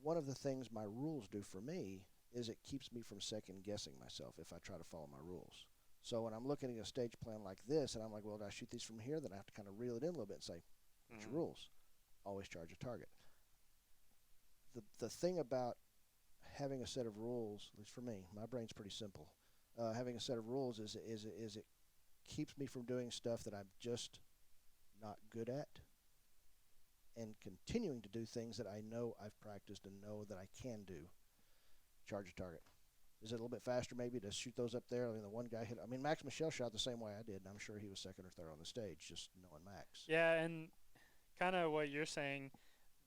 One of the things my rules do for me is it keeps me from second guessing myself if I try to follow my rules. So when I'm looking at a stage plan like this, and I'm like, well, did I shoot these from here? Then I have to kind of reel it in a little bit and say, what's your rules? Always charge a target. The thing about having a set of rules, at least for me, my brain's pretty simple. Having a set of rules is it keeps me from doing stuff that I'm just not good at, and continuing to do things that I know I've practiced and know that I can do. Charge a target. Is it a little bit faster maybe to shoot those up there? I mean, the one guy hit. I mean, Max Michelle shot the same way I did, and I'm sure he was second or third on the stage, just knowing Max. Yeah, and kind of what you're saying,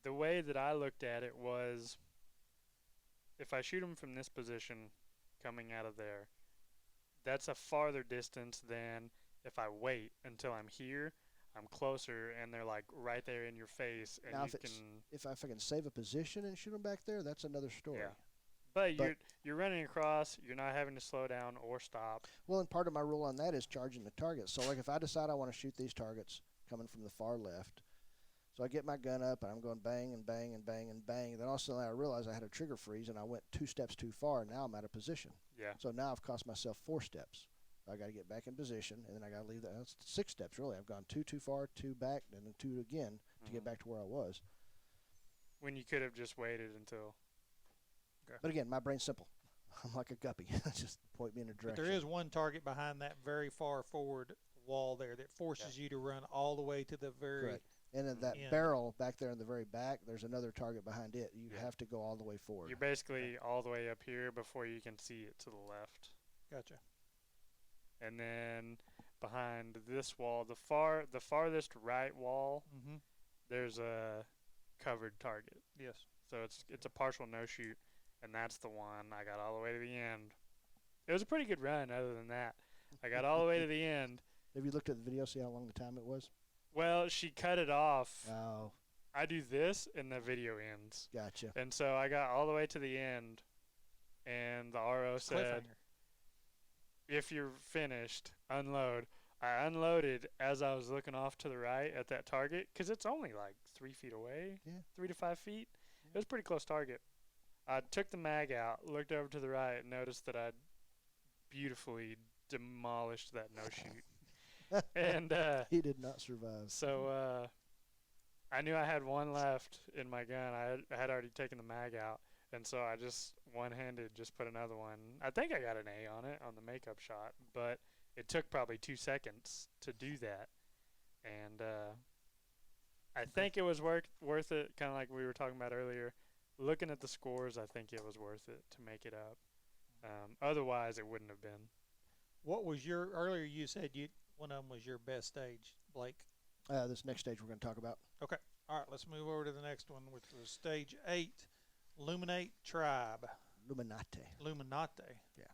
the way that I looked at it was if I shoot them from this position coming out of there, that's a farther distance than if I wait until I'm here, I'm closer, and they're like right there in your face, and Now, you if I can save a position and shoot them back there, that's another story. Yeah. But you're running across, you're not having to slow down or stop. Well, and part of my rule on that is charging the target. So, like, if I decide I want to shoot these targets coming from the far left, so I get my gun up and I'm going bang and bang and bang and bang. Then all of a sudden I realize I had a trigger freeze and I went 2 steps too far, and now I'm out of position. Yeah. So now I've cost myself 4 steps. I got to get back in position, and then I got to leave that. That's 6 steps, really. I've gone 2 too far, 2 back, and then 2 again to get back to where I was. When you could have just waited until. Okay. But again, my brain's simple. I'm like a guppy. Just point me in a But direction. there is one target behind that very far forward wall there that forces you to run all the way to the very. Correct. And then that end. barrel back there in the very back, there's another target behind it. You Yeah. have to go all the way forward. You're basically all the way up here before you can see it to the left. Gotcha. And then behind this wall, the farthest right wall, Mm-hmm. there's a covered target. Yes. So it's a partial no shoot, and that's the one I got all the way to the end. It was a pretty good run. Other than that, I got all the way to the end. Have you looked at the video, see how long the time it was? Well, she cut it off. Oh, I do this, and the video ends. gotcha. And so I got all the way to the end, and the RO said, Cliffhanger. if you're finished, unload. I unloaded as I was looking off to the right at that target because it's only like 3 feet away, Yeah. 3 to 5 feet. It was a pretty close target. I took the mag out, looked over to the right, and noticed that I'd beautifully demolished that no shoot. And He did not survive. so I knew I had one left in my gun. I had already taken the mag out, and so I just one-handed just put another one. I think I got an A on it on the makeup shot, but it took probably 2 seconds to do that, and I think it was worth it. Kind of like we were talking about earlier. Looking at the scores, I think it was worth it to make it up. Otherwise, it wouldn't have been. What was your earlier? You said one of them was your best stage, Blake. This next stage we're going to talk about. Okay. All right, let's move over to the next one, which was stage 8, Luminate Tribe. Luminate. Luminate. Yeah.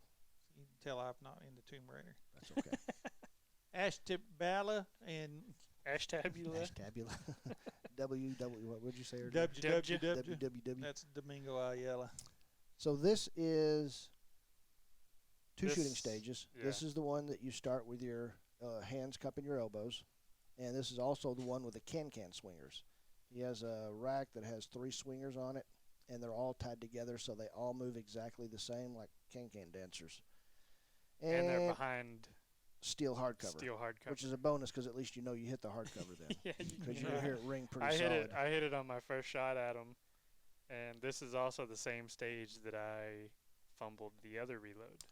You can tell I'm not into Tomb Raider. That's okay. Ashtabula and Ashtabula. Ashtabula. What would you say? WWW. WWW. That's Domingo Ayala. So this is two This- shooting stages. yeah. This is the one that you start with your hands cupping your elbows. And this is also the one with the can-can swingers. He has a rack that has 3 swingers on it, and they're all tied together so they all move exactly the same like can-can dancers. And they're behind steel hardcover, steel hardcover. which is a bonus because at least you know you hit the hardcover then. yeah, Because you you'll can- hear it ring pretty I hit solid. it. I hit it on my first shot at him, and this is also the same stage that I fumbled the other reload.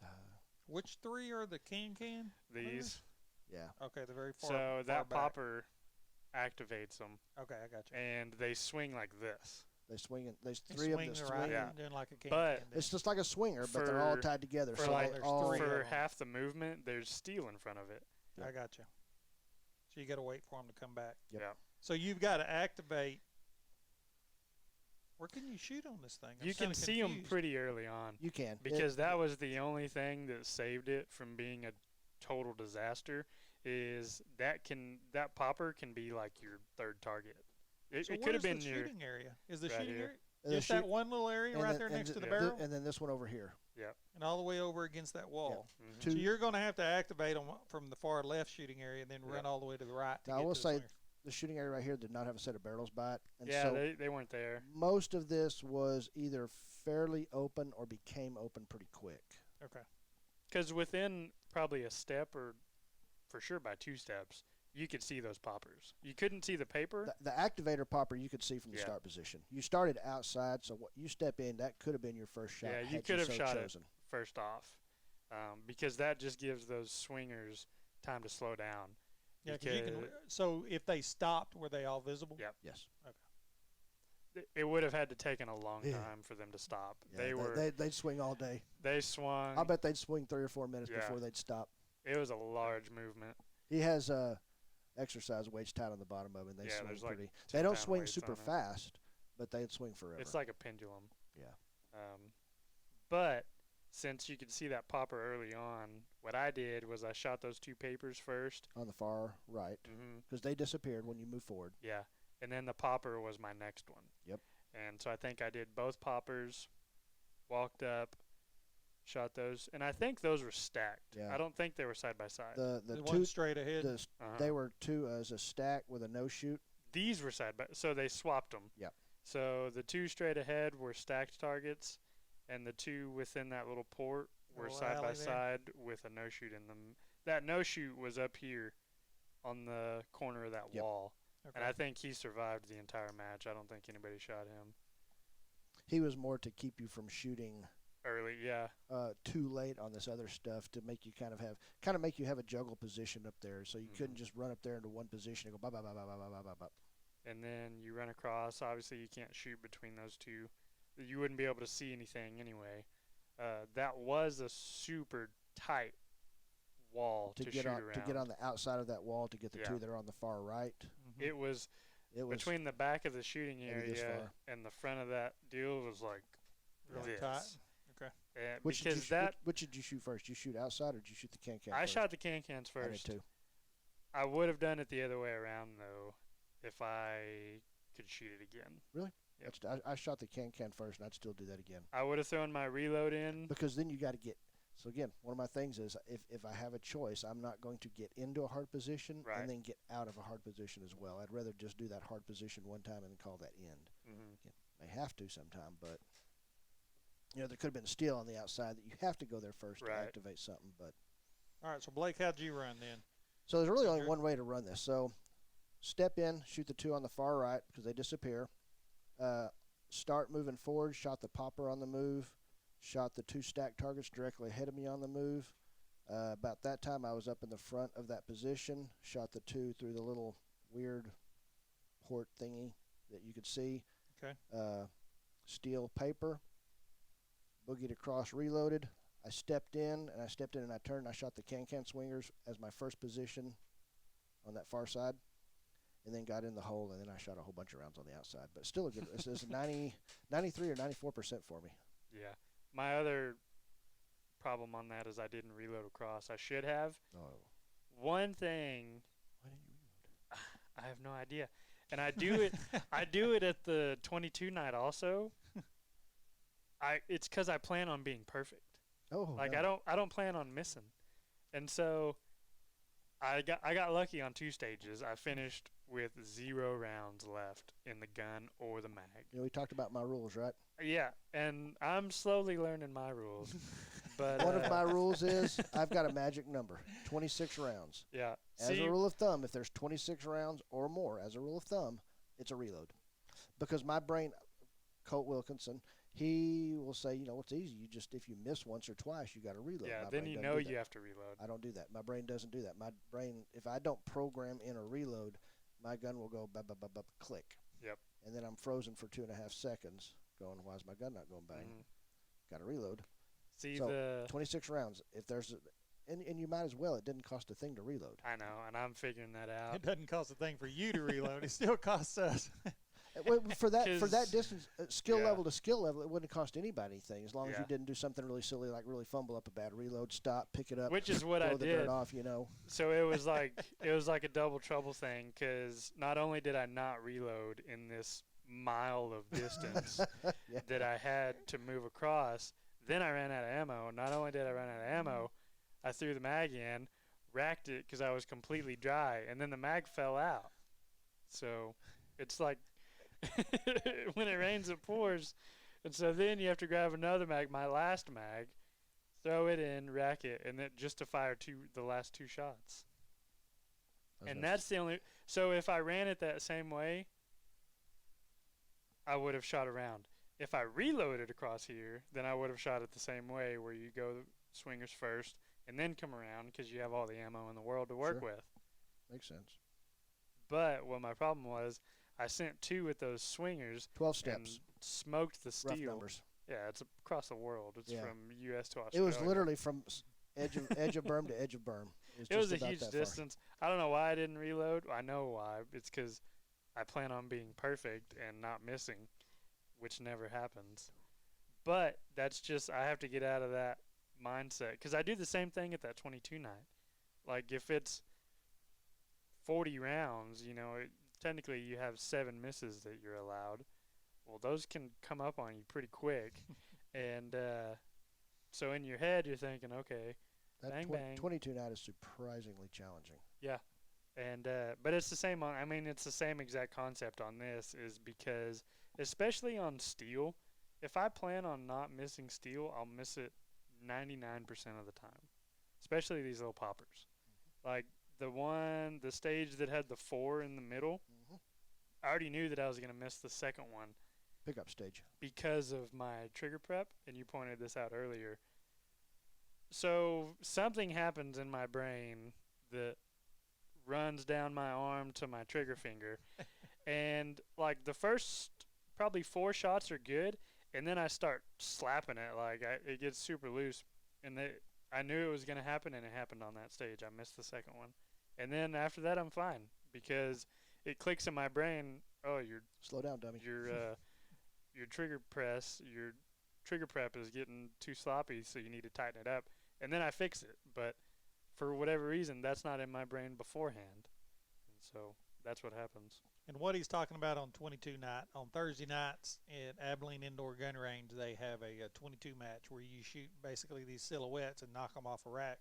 Which 3 are the can? These. Yeah. Okay, the very far. So far that back. popper activates them, Okay, I got you. and they swing like this. They swing it. There's They 3 of swing them that the right swing. Yeah. and then like a can. But It's just like a swinger, but they're all For- tied together. For so like they there's all, 3 of for them. half the movement, there's steel in front of it. I got you. So you got to wait for them to come back. Yep. Yeah. So you've got to activate. Where can you shoot on this thing? I'm You can kinda see them confused. pretty early on you can. because that was the only thing that saved it from being a total disaster. Is that popper can be like your third target. It So could have where's been the your shooting area. Is the right shooting here. area the just shoot- that one little area and right then- there and next to the yeah. barrel, and then this one over here. and all the way over against that wall? mhm. Two- So you're going to have to activate them from the far left shooting area and then Yeah. run all the way to the right. To Now, I get will to the say swingers. The shooting area right here did not have a set of barrels by it, and Yeah, so they weren't there. most of this was either fairly open or became open pretty quick. Okay. Because within probably a step or for sure by 2 steps, you could see those poppers. You couldn't see the paper. The activator popper you could see from the Yeah. start position. You started outside, so what you step in, that could have been your first shot. Yeah, you had could have so shot it. chosen. First off, because that just gives those swingers time to slow down. Yeah, 'cause you can. Because- So if they stopped, were they all visible? Yep. Yes. It would have had to taken a long Yeah. time for them to stop. Yeah, they'd swing all day. They swung. I'll bet they'd swing 3 or 4 minutes Yeah. before they'd stop. It was a large movement. He has exercise weights tied on the bottom of it. And they Yeah, swing there's like pretty. They don't 10-pound swing weights super on it. fast, but they'd swing forever. It's like a pendulum. Yeah. But since you could see that popper early on, what I did was I shot those 2 papers first. on the far right Mm-hmm. because they disappeared when you move forward. Yeah, and then the popper was my next one. Yep. And so I think I did both poppers, walked up, shot those, and I think those were stacked. Yeah. I don't think they were side by side. The The two one straight ahead. Uh-huh. they were two as a stack with a no shoot. These were side by, so they swapped them. Yep. So the 2 straight ahead were stacked targets, and the 2 within that little port were Little side by alley there. side with a no shoot in them. That no shoot was up here on the corner of that Yep. wall. Okay. And I think he survived the entire match. I don't think anybody shot him He was more to keep you from shooting early. Yeah, too late on this other stuff to make you kind of make you have a juggle position up there, so you couldn't just run up there into one position and go bop bop bop bop bop bop bop bop. and then you run across. Obviously, you can't shoot between those 2. You wouldn't be able to see anything anyway. That was a super tight wall to, to shoot get on around. to get on the outside of that wall to get the Yeah. 2 that are on the far right. Mhm. It was It was between the back of the shooting maybe this area far. and the front of that deal was like Really this. tight. Okay. Which did you Because sh- that which did you shoot first? Did you shoot outside or did you shoot the can-can I first? shot the can-cans I did first. too. I would have done it the other way around though, if I could shoot it again. Yep. I shot the can-can first, and I'd still do that again. I would have thrown my reload in. Because then you got to get. So again, one of my things is if I have a choice, I'm not going to get into a hard position Right. and then get out of a hard position as well. I'd rather just do that hard position one time and then call that end. Mm-hmm. May have to sometime, but there could have been steel on the outside that you have to go there first Right. to activate something. But All right. So Blake, how'd you run then? so there's really only Sure. one way to run this. So step in, shoot the 2 on the far right because they disappear. Start moving forward, shot the popper on the move, shot the 2 stacked targets directly ahead of me on the move. About that time, I was up in the front of that position, shot the 2 through the little weird port thingy that you could see. Okay. Steel paper, boogied across, reloaded. I stepped in and I turned and I shot the can-can swingers as my first position on that far side. and then got in the hole, and then I shot a whole bunch of rounds on the outside. But still a good. It's 93 or 94% for me. Yeah. My other problem on that is I didn't reload across. I should have. Oh, One thing, why didn't you reload? I have no idea. And I do it I do it at the 22 night also. It's cuz I plan on being perfect. Oh, Like no. I don't plan on missing. And so I got lucky on 2 stages. I finished with 0 rounds left in the gun or the mag. You know, we talked about my rules, right? Yeah, and I'm slowly learning my rules. But One of my rules is I've got a magic number, 26 rounds. yeah. As See, a rule of thumb, if there's 26 rounds or more, as a rule of thumb, it's a reload. Because my brain, Colt Wilkinson, he will say, you know, it's easy. You just, if you miss once or twice, you got to reload. yeah, My then brain you doesn't know do that. you have to reload. I don't do that. My brain doesn't do that. My brain, if I don't program in a reload, my gun will go bop, bop, bop, bop, click. Yep. And then I'm frozen for 2.5 seconds going, why is my gun not going bang? Mhm. Got to reload. See So, the 26 rounds. If there's, and you might as well. It didn't cost a thing to reload. I know, and I'm figuring that out. It doesn't cost a thing for you to reload. It still costs us. Well, for that 'Cause- distance, skill yeah. level to skill level, it wouldn't cost anybody anything as long as Yeah. you didn't do something really silly like really fumble up a bad reload, stop, pick it up, Which is what throw I the did. dirt off. You know. So it was like a double trouble thing because not only did I not reload in this mile of distance Yeah. that I had to move across, then I ran out of ammo. Not only did I run out of ammo, I threw the mag in, racked it because I was completely dry, and then the mag fell out. So it's like when it rains, it pours. And so then you have to grab another mag, my last mag, throw it in, rack it, and then just to fire the last 2 shots. And that's the only. So if I ran it that same way, I would have shot around. If I reloaded across here, then I would have shot it the same way, where you go swingers first and then come around because you have all the ammo in the world to work Sure. with. makes sense. But what my problem was, I sent 2 with those swingers 12 and steps, smoked the rough steel. numbers. Yeah, it's across the world. It's Yeah. from U.S. to It Australia. was literally from edge of berm to edge of berm. It was just a about huge that far. distance. I don't know why I didn't reload. I know why. It's because I plan on being perfect and not missing, which never happens. But that's just, I have to get out of that mindset because I do the same thing at that 22 night. Like if it's 40 rounds, you know, technically you have 7 misses that you're allowed. Well, those can come up on you pretty quick. And so in your head, you're thinking, okay, That bang, bang. 22 night is surprisingly challenging. and but it's the same on. I mean, it's the same exact concept on this. Is because especially on steel, if I plan on not missing steel, I'll miss it 99% of the time. Especially these little poppers, like the stage that had the 4 in the middle. Mm-hmm. I already knew that I was gonna miss the second one Pickup stage. because of my trigger prep, and you pointed this out earlier. So something happens in my brain that runs down my arm to my trigger finger, and like the first probably 4 shots are good, and then I start slapping it like it gets super loose, and I knew it was gonna happen, and it happened on that stage. I missed the second one, and then after that I'm fine because it clicks in my brain. Oh, Slow down, dummy. your trigger prep is getting too sloppy, so you need to tighten it up. And then I fix it. But for whatever reason, that's not in my brain beforehand. And so that's what happens. And what he's talking about on 22 night, on Thursday nights at Abilene Indoor Gun Range, they have a 22 match where you shoot basically these silhouettes and knock them off a rack.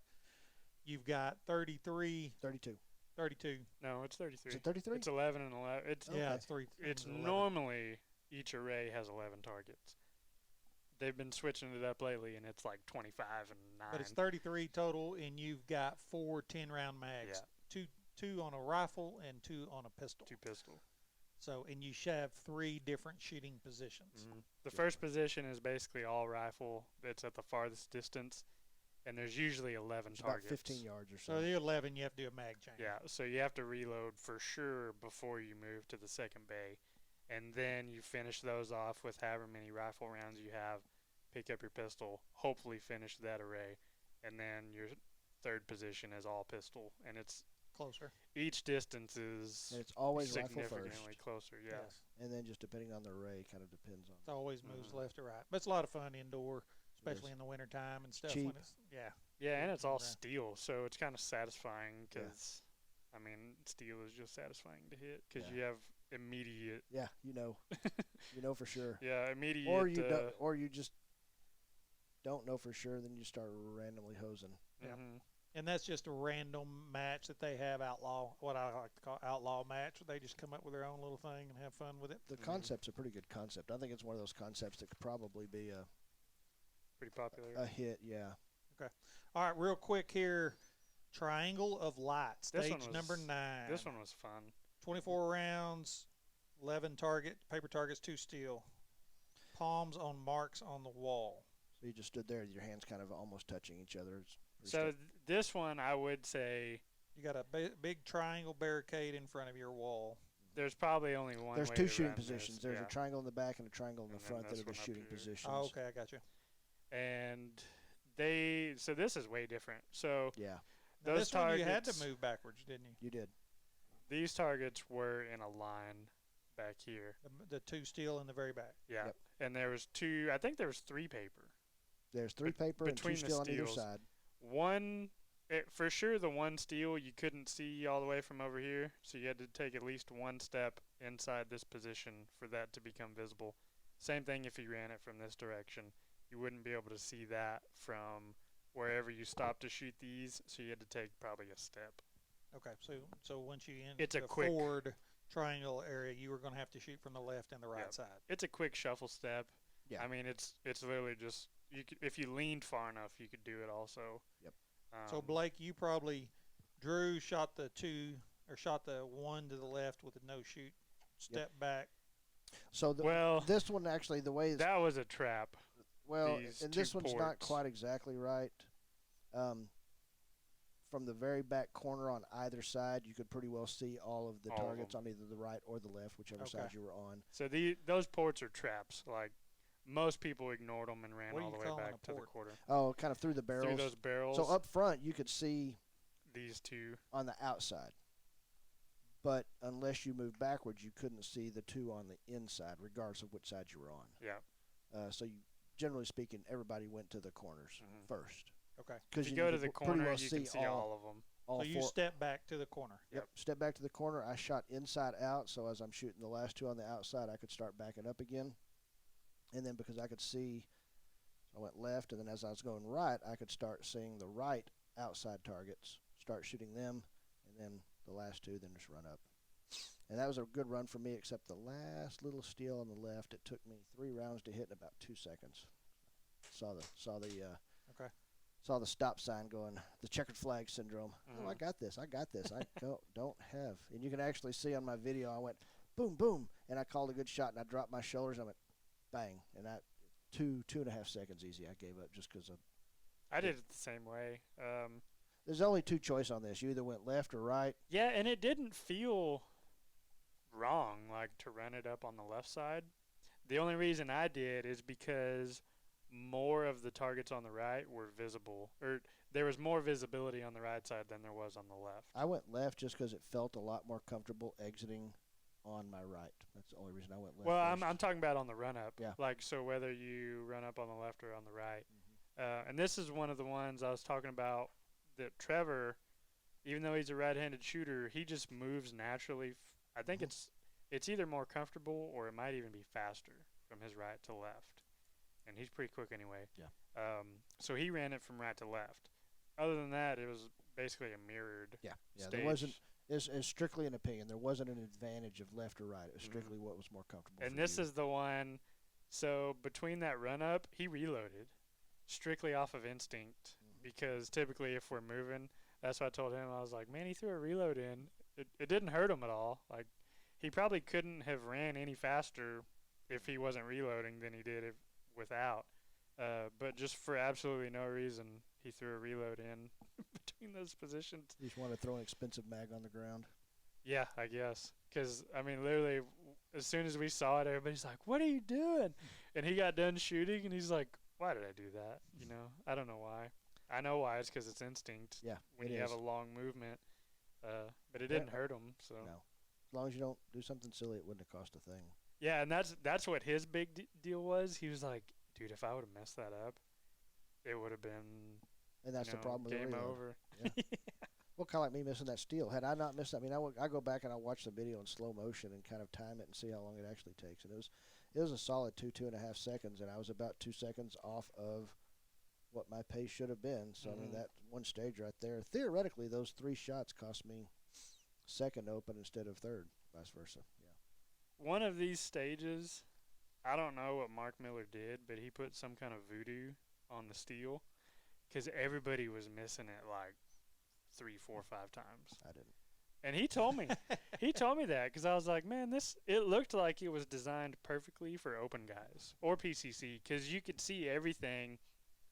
You've got 33, 32. 32. No, it's 33. Is it 33? It's 11 and 11. It's Yeah, Okay. it's 3. it's 11. normally each array has 11 targets. They've been switching it up lately, and it's like 25 and 9. But it's 33 total, and you've got 4 10-round mags. Yeah. Two on a rifle and 2 on a pistol. 2 pistol. So, and you should have 3 different shooting positions. The first position is basically all rifle. It's at the farthest distance, and there's usually 11 It's about targets. 15 yards or so. So the 11, you have to do a mag change. Yeah, so you have to reload for sure before you move to the second bay, and then you finish those off with however many rifle rounds you have. Pick up your pistol, hopefully finish that array, and then your third position is all pistol, and it's closer. each distance is And it's always rifle significantly first. closer. Yeah. Yes. And then just depending on the array, kind of depends on. It always moves Mhm. left to right. But it's a lot of fun indoor, It especially is. in the wintertime and stuff. Cheap. When it's, yeah. Yeah, and it's all Yeah. steel, so it's kind of satisfying Yeah. because, I mean, steel is just satisfying to hit because Yeah. you have immediate. Yeah, you know for sure. Yeah, immediate. Or you just don't know for sure. Then you start randomly hosing. Yeah. mhm. And that's just a random match that they have outlaw, what I like to call outlaw match. They just come up with their own little thing and have fun with it. The Mhm. concept's a pretty good concept. I think it's one of those concepts that could probably be Pretty popular. a hit. Yeah. All right, real quick here. Triangle of Light, This one stage number was- 9. This one was fun. 24 rounds, 11 paper targets, 2 steel. Palms on marks on the wall. So you just stood there, your hands kind of almost touching each other. It's pretty So stiff. this one, I would say You got a big triangle barricade in front of your wall. there's probably only one. There's way two to shooting run this, positions. There's yeah. a triangle in the back and a triangle in the And then front that this are the one up shooting here. positions. Oh, okay, I got you. And so this is way different. So Yeah, Now, those this one you had to targets- move backwards, didn't you? you did. these targets were in a line back here. The 2 steel in the very back. Yeah. Yep. And there was two. I think there was 3 paper. There's 3 paper and 2 between the steel on either steels, side. One, for sure, the one steel you couldn't see all the way from over here, so you had to take at least one step inside this position for that to become visible. Same thing if you ran it from this direction. You wouldn't be able to see that from wherever you stopped to shoot these, so you had to take probably a step. Okay, so once you enter It's a the quick- forward triangle area, you were going to have to shoot from the left and the right Yep. side. It's a quick shuffle step. Yeah. I mean, it's literally just if you leaned far enough, you could do it also. Yep. So Blake, you probably shot the 2 or shot the 1 to the left with a no shoot, step back. So well, this one actually, the way it's, that was a trap. these and two this one's not ports. quite exactly right. From the very back corner on either side, you could pretty well see all of the All of targets them. on either the right or the left, whichever Okay. side you were on. So those ports are traps. Like most people ignored them and ran What are all you the way calling back a to the port? quarter. Oh, kind of through the Through barrels. those barrels. So up front, you could see these two. on the outside. But unless you moved backwards, you couldn't see the 2 on the inside, regardless of which side you were on. Yeah. So you, generally speaking, everybody went to the corners Mhm. first. Okay. Because If you go to could the pretty corner, well you can see all of them. all So you 4. step back to the corner. Yep. Step back to the corner. I shot inside out, so as I'm shooting the last 2 on the outside, I could start backing up again. And then because I could see, I went left, and then as I was going right, I could start seeing the right outside targets, start shooting them, and then the last 2, then just run up. And that was a good run for me, except the last little steel on the left. It took me 3 rounds to hit in about 2 seconds. Okay. Saw the stop sign going, the checkered flag syndrome. Oh, I Mhm. got this. I don't have. And you can actually see on my video, I went boom, boom, and I called a good shot, and I dropped my shoulders, and I went bang, and that 2.5 seconds easy. I gave up just because I did it the same way. there's only 2 choice on this. You either went left or right. Yeah, and it didn't feel wrong, like to run it up on the left side. The only reason I did is because more of the targets on the right were visible, or there was more visibility on the right side than there was on the left. I went left just because it felt a lot more comfortable exiting on my right. That's the only reason I went left. Well, first. I'm talking about on the run up. Yeah. Like, so whether you run up on the left or on the right. Mm-hmm. And this is one of the ones I was talking about that Trevor, even though he's a right-handed shooter, he just moves naturally. I think Mhm. it's either more comfortable or it might even be faster from his right to left. And he's pretty quick anyway. Yeah. So he ran it from right to left. Other than that, it was basically a mirrored Yeah. stage. There wasn't. It's strictly an opinion. There wasn't an advantage of left or right. It was Mhm. strictly what was more comfortable. And for this you. is the one. So between that run up, he reloaded strictly off of instinct because typically if we're moving, that's what I told him. I was like, man, he threw a reload in. It didn't hurt him at all. Like he probably couldn't have ran any faster if he wasn't reloading than he did without. But just for absolutely no reason, he threw a reload in between those positions. You just want to throw an expensive mag on the ground. Yeah, I guess. Because, I mean, literally, as soon as we saw it, everybody's like, what are you doing? And he got done shooting, and he's like, why did I do that? I don't know why. I know why. It's because it's instinct. Yeah, When it you have is. a long movement. But it didn't hurt him. So No. As long as you don't do something silly, it wouldn't have cost a thing. yeah, and that's what his big deal was. He was like, dude, if I would have messed that up, it would have been And that's the problem with game the reload. over. Yeah. Well, kind of like me missing that steal. Had I not missed that, I mean, I go back and I watch the video in slow motion and kind of time it and see how long it actually takes. And it was a solid 2.5 seconds, and I was about 2 seconds off of what my pace should have been. So I mean, that one stage right there. Theoretically, those 3 shots cost me second open instead of third, vice versa. Yeah. One of these stages, I don't know what Mark Miller did, but he put some kind of voodoo on the steal because everybody was missing it like 3, 4, 5 times. I didn't. And he told me, that because I was like, man, it looked like it was designed perfectly for open guys or PCC because you could see everything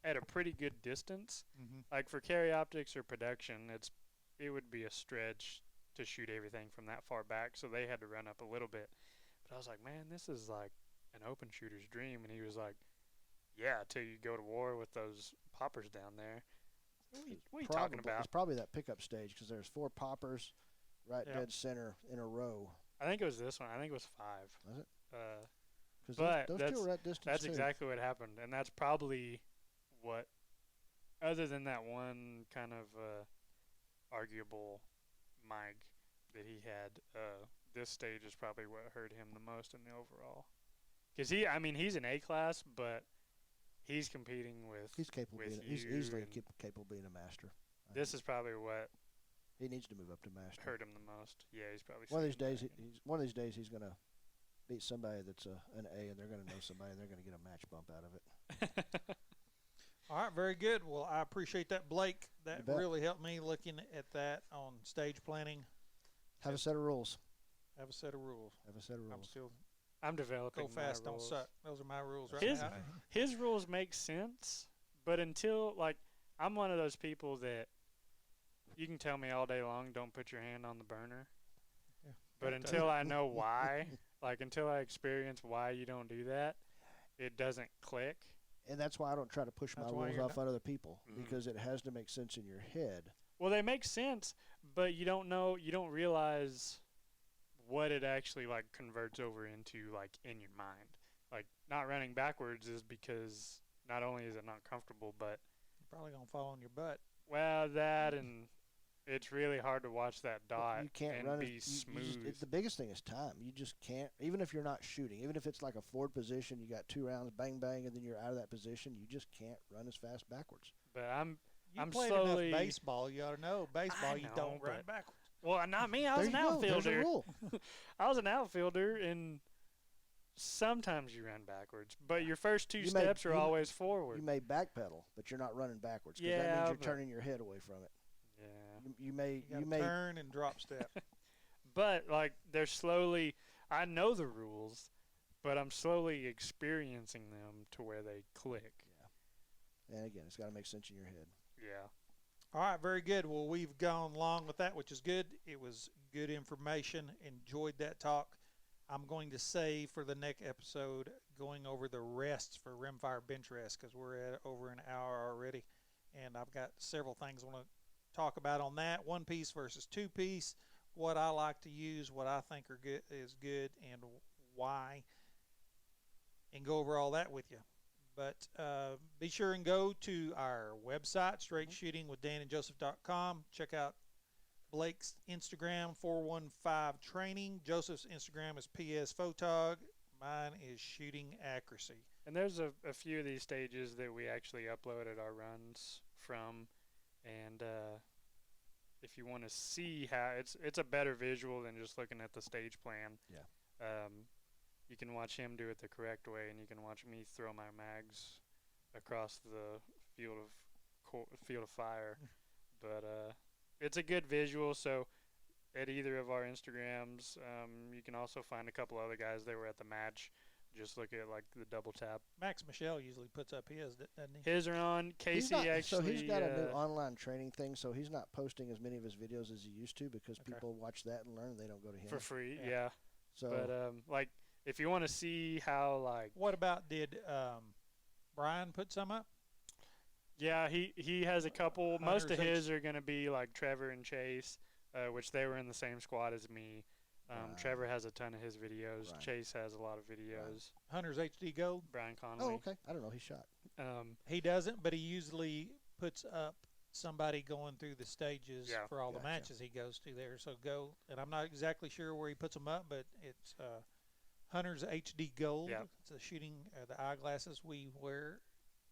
at a pretty good distance. Mm-hmm. Like for carry optics or production, it would be a stretch to shoot everything from that far back, so they had to run up a little bit. But I was like, man, this is like an open shooter's dream. And he was like, yeah, till you go to war with those poppers down there. What are you talking about? It's probably that pickup stage because there's 4 poppers right dead center in a row. I think it was this one. I think it was 5. Was it? But those that's, two are at distance that's too. exactly what happened. And that's probably what, other than that one kind of arguable mag that he had, this stage is probably what hurt him the most in the overall. Because he's an A class, but he's competing with. He's capable. He's easily capable of being a master. This is probably what he needs to move up to master. Hurt him the most. Yeah, he's probably. One of these days, he's gonna beat somebody that's an A, and they're gonna know somebody, and they're gonna get a match bump out of it. All right, very good. Well, I appreciate that, Blake. That really helped me looking at that on stage planning. Have a set of rules. Have a set of rules. I'm developing. Go fast, my don't rules. suck. Those are my rules right now. His rules make sense, but until I'm one of those people that you can tell me all day long, don't put your hand on the burner. Yeah. But until I know why, until I experience why you don't do that, it doesn't click. And that's why I don't try to push my rules off on other people, because it has to make sense in your head. Well, they make sense, but you don't realize what it actually converts over into in your mind. Not running backwards is because not only is it not comfortable, but you're probably gonna fall on your butt. Well, that and it's really hard to watch that dot you can't and run be smooth. The biggest thing is time. You just can't, even if you're not shooting, even if it's like a forward position, you got 2 rounds, bang, bang, and then you're out of that position, you just can't run as fast backwards. But You I'm played slowly enough baseball. You ought to know. Baseball, you don't run but- backwards. Well, not me. I was an There's a outfielder. rule. I was an outfielder, and sometimes you run backwards, but your first 2 You may- steps are you- always forward. You may backpedal, but you're not running backwards, because that Yeah, means you're but- turning your head away from it. Yeah. You may You gotta turn and drop step. But they're slowly. I know the rules, but I'm slowly experiencing them to where they click. And again, it's got to make sense in your head. Yeah. All right, very good. Well, we've gone along with that, which is good. It was good information. Enjoyed that talk. I'm going to save for the next episode going over the rests for rimfire bench rest, because we're at over an hour already, and I've got several things I want to talk about on that. 1 piece versus 2 piece, what I like to use, what I think is good, and why, and go over all that with you. But be sure and go to our website, straightshootingwithdanandjoseph.com. Check out Blake's Instagram, 415 Training. Joseph's Instagram is PS Photog. Mine is Shooting Accuracy. And there's a few of these stages that we actually uploaded our runs from, and if you want to see how it's a better visual than just looking at the stage plan. Yeah. You can watch him do it the correct way, and you can watch me throw my mags across the field of fire. But it's a good visual. So at either of our Instagrams, you can also find a couple other guys that were at the match. Just look at the double tap. Max Michelle usually puts up his, doesn't he? His are on. Casey So he's got a new uh, online training thing, so he's not posting as many of his videos as he used to, because people watch that and learn. They don't go to him for free. Yeah. Yeah. So, But if you want to see how What about, did Brian put some up? yeah, he has a couple. Most of Hunters his are going to be like Trevor and Chase. which they were in the same squad as me. Right. Trevor has a ton of his videos. Right. Chase has a lot of videos. Hunter's HD Gold. Brian Connolly. Oh, okay. I don't know. He shot. He doesn't, but he usually puts up somebody going through the stages Yeah. for all the Gotcha. matches he goes to there. So go, and I'm not exactly sure where he puts them up, but it's Hunter's HD Gold. Yeah. It's the shooting, the eyeglasses we wear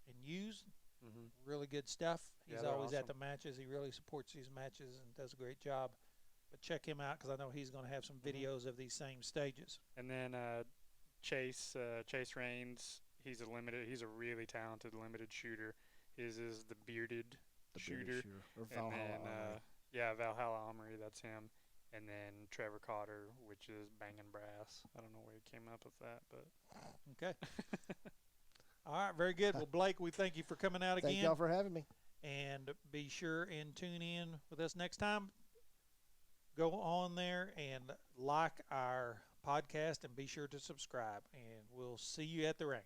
and use. Mm-hmm. Really good stuff. Yeah, He's they're always at awesome. the matches. He really supports these matches and does a great job. But check him out because I know he's going to have some Mhm. videos of these same stages. And then Chase Rains. He's a really talented limited shooter. His is the bearded The shooter. British Or And Valhalla then Armory. Valhalla Armory, that's him. And then Trevor Cotter, which is Bangin' Brass. I don't know where he came up with that, but Okay. All right, very good. Well, Blake, we thank you for coming out Thank again. y'all for having me. And be sure and tune in with us next time. Go on there and like our podcast and be sure to subscribe. And we'll see you at the range.